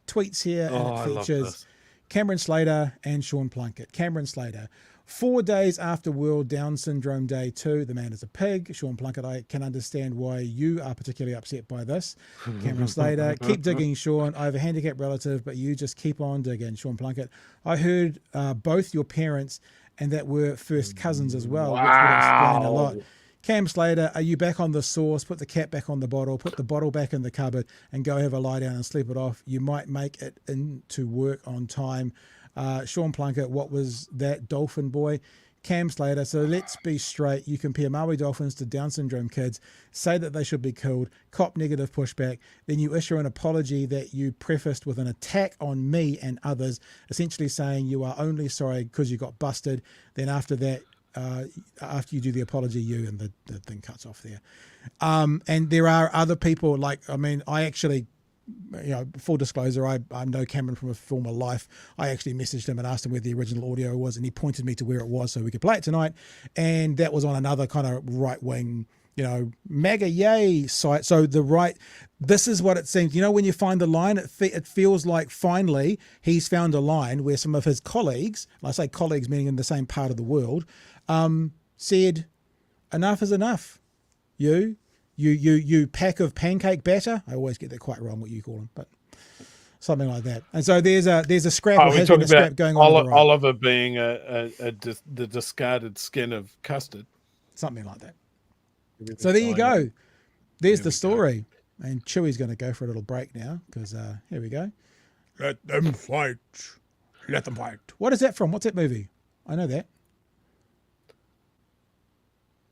tweets here, and it features Cameron Slater and Sean Plunket. Cameron Slater, 4 days after World Down Syndrome Day 2, the man is a pig. Sean Plunket, I can understand why you are particularly upset by this. Cameron Slater, keep digging, Sean. I have a handicapped relative, but you just keep on digging. Sean Plunket, I heard both your parents and that were first cousins as well, which would explain a lot. Cam Slater, are you back on the sauce? Put the cap back on the bottle, put the bottle back in the cupboard, and go have a lie down and sleep it off. You might make it into work on time. Sean Plunket, what was that, dolphin boy? Cam Slater, so let's be straight. You compare Maui dolphins to Down syndrome kids, say that they should be killed, cop negative pushback, then you issue an apology that you prefaced with an attack on me and others, essentially saying you are only sorry because you got busted. Then after that, after you do the apology, and the thing cuts off there. And there are other people, like, I mean, I actually, you know, full disclosure, I know Cameron from a former life. I actually messaged him and asked him where the original audio was, and he pointed me to where it was so we could play it tonight. And that was on another kind of right-wing, you know, MAGA yay site. So this is what it seems. You know, when you find the line, it feels like finally he's found a line where some of his colleagues, and I say colleagues meaning in the same part of the world, said, enough is enough. You pack of pancake batter. I always get that quite wrong, what you call them, but something like that. And so there's a scrap. We're talking about going on Oliver being the discarded skin of custard. Something like that. So there you go. There's the story. And Chewy's going to go for a little break now because here we go. Let them fight. Let them fight. What is that from? What's that movie? I know that.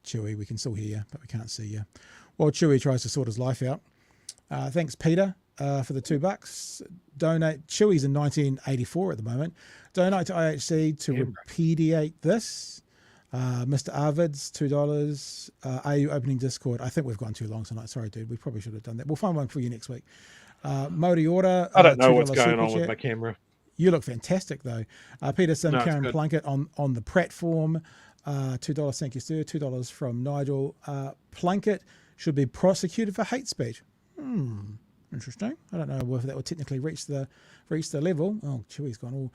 Chewy, we can still hear you, but we can't see you. While Chewy tries to sort his life out. Thanks, Peter. for the $2. Donate. Chewy's in 1984 at the moment. Donate to IHC to repudiate this. Mr. Arvids, $2. Are you opening Discord? I think we've gone too long tonight. Sorry, dude. We probably should have done that. We'll find one for you next week. Modi Order. I don't know what's going super on chat. with my camera. You look fantastic, though. Peterson, No, Karen Plunket on the platform. $2. Thank you, sir. $2 from Nigel. Plunket should be prosecuted for hate speech. Interesting. I don't know if that would technically reach the level. Oh, Chewy's gone all.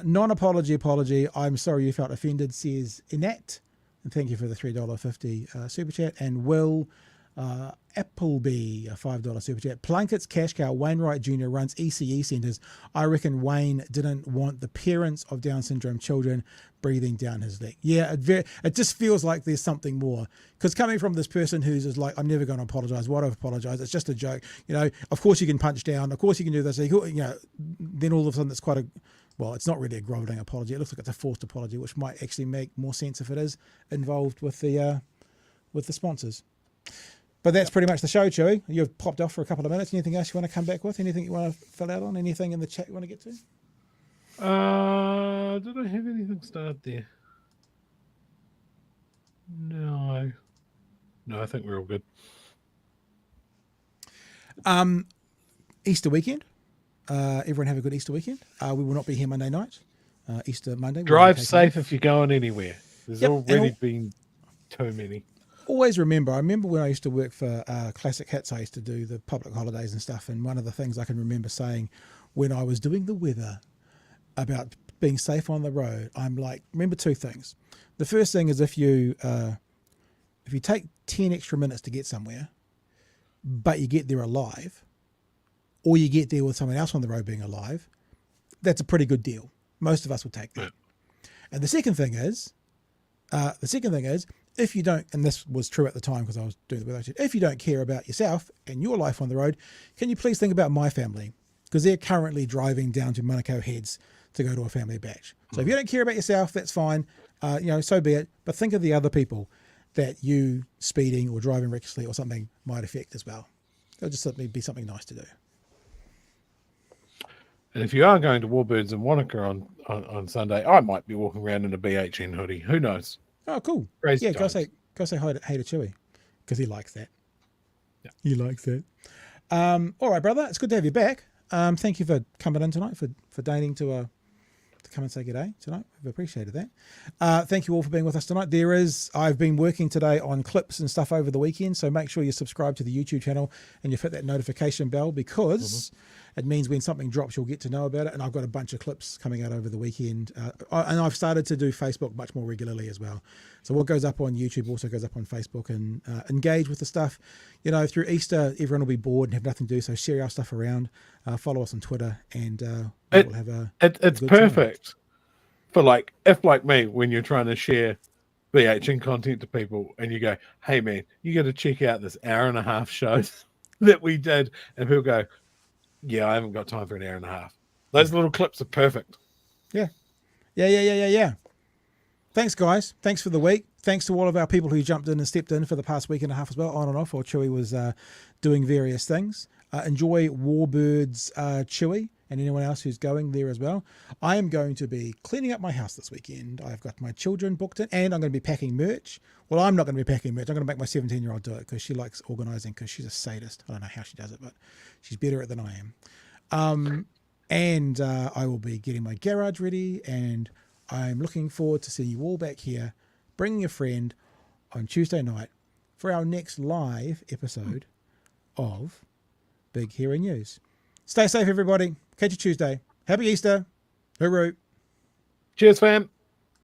Non-apology. I'm sorry you felt offended, says Inat. And thank you for the $3.50 super chat. And Will Appleby, a $5 super chat. Plunkett's cash cow, Wainwright Jr. runs ECE centres. I reckon Wayne didn't want the parents of Down syndrome children breathing down his neck. Yeah, it just feels like there's something more. Because coming from this person who's just like, I'm never going to apologise. Why do I apologise? It's just a joke. You know, of course you can punch down. Of course you can do this. You know, then all of a sudden it's quite a, well, it's not really a grovelling apology. It looks like it's a forced apology, which might actually make more sense if it is involved with the sponsors. But that's pretty much the show, Chewy. You've popped off for a couple of minutes. Anything else you want to come back with? Anything you want to fill out on? Anything in the chat you want to get to? Did I have anything start there? No, I think we're all good. Easter weekend. Everyone have a good Easter weekend. We will not be here Monday night. Easter Monday. Drive safe if you're going anywhere. There's already been too many. Always remember, I remember when I used to work for Classic Hits, I used to do the public holidays and stuff. And one of the things I can remember saying when I was doing the weather about being safe on the road, I'm like, remember two things. The first thing is if you take 10 extra minutes to get somewhere, but you get there alive, or you get there with someone else on the road being alive, that's a pretty good deal. Most of us would take that. And the second thing is, if you don't, and this was true at the time because I was doing the weather, if you don't care about yourself and your life on the road, can you please think about my family? Because they're currently driving down to Manukau Heads to go to a family bash. So if you don't care about yourself, that's fine. So be it. But think of the other people that you speeding or driving recklessly or something might affect as well. It'll just certainly be something nice to do. And if you are going to Warbirds and Wanaka on Sunday, I might be walking around in a BHN hoodie. Who knows? Oh, cool. Crazy go say hi to Chewy because he likes that. Yeah. He likes that. All right, brother. It's good to have you back. Thank you for coming in tonight, for deigning to come and say good day tonight. We've appreciated that. Thank you all for being with us tonight. I've been working today on clips and stuff over the weekend, so make sure you subscribe to the YouTube channel and you hit that notification bell because it means when something drops, you'll get to know about it. And I've got a bunch of clips coming out over the weekend. And I've started to do Facebook much more regularly as well. So what goes up on YouTube also goes up on Facebook, and engage with the stuff. You know, through Easter, everyone will be bored and have nothing to do. So share our stuff around, follow us on Twitter, and we'll have it's perfect for if like me, when you're trying to share BHN content to people and you go, hey man, you got to check out this hour-and-a-half show that we did. And people go, yeah, I haven't got time for an hour and a half. Those little clips are perfect. Yeah. Thanks, guys. Thanks for the week. Thanks to all of our people who jumped in and stepped in for the past week and a half as well, on and off, while Chewy was doing various things. Enjoy Warbirds, Chewy, and anyone else who's going there as well. I am going to be cleaning up my house this weekend. I've got my children booked in, and I'm going to be packing merch. Well, I'm not going to be packing merch. I'm going to make my 17-year-old do it because she likes organising because she's a sadist. I don't know how she does it, but she's better at it than I am. And I will be getting my garage ready, and I'm looking forward to seeing you all back here, bringing a friend on Tuesday night for our next live episode of Big Hero News. Stay safe, everybody. Catch you Tuesday. Happy Easter. Hooroo. Cheers, fam.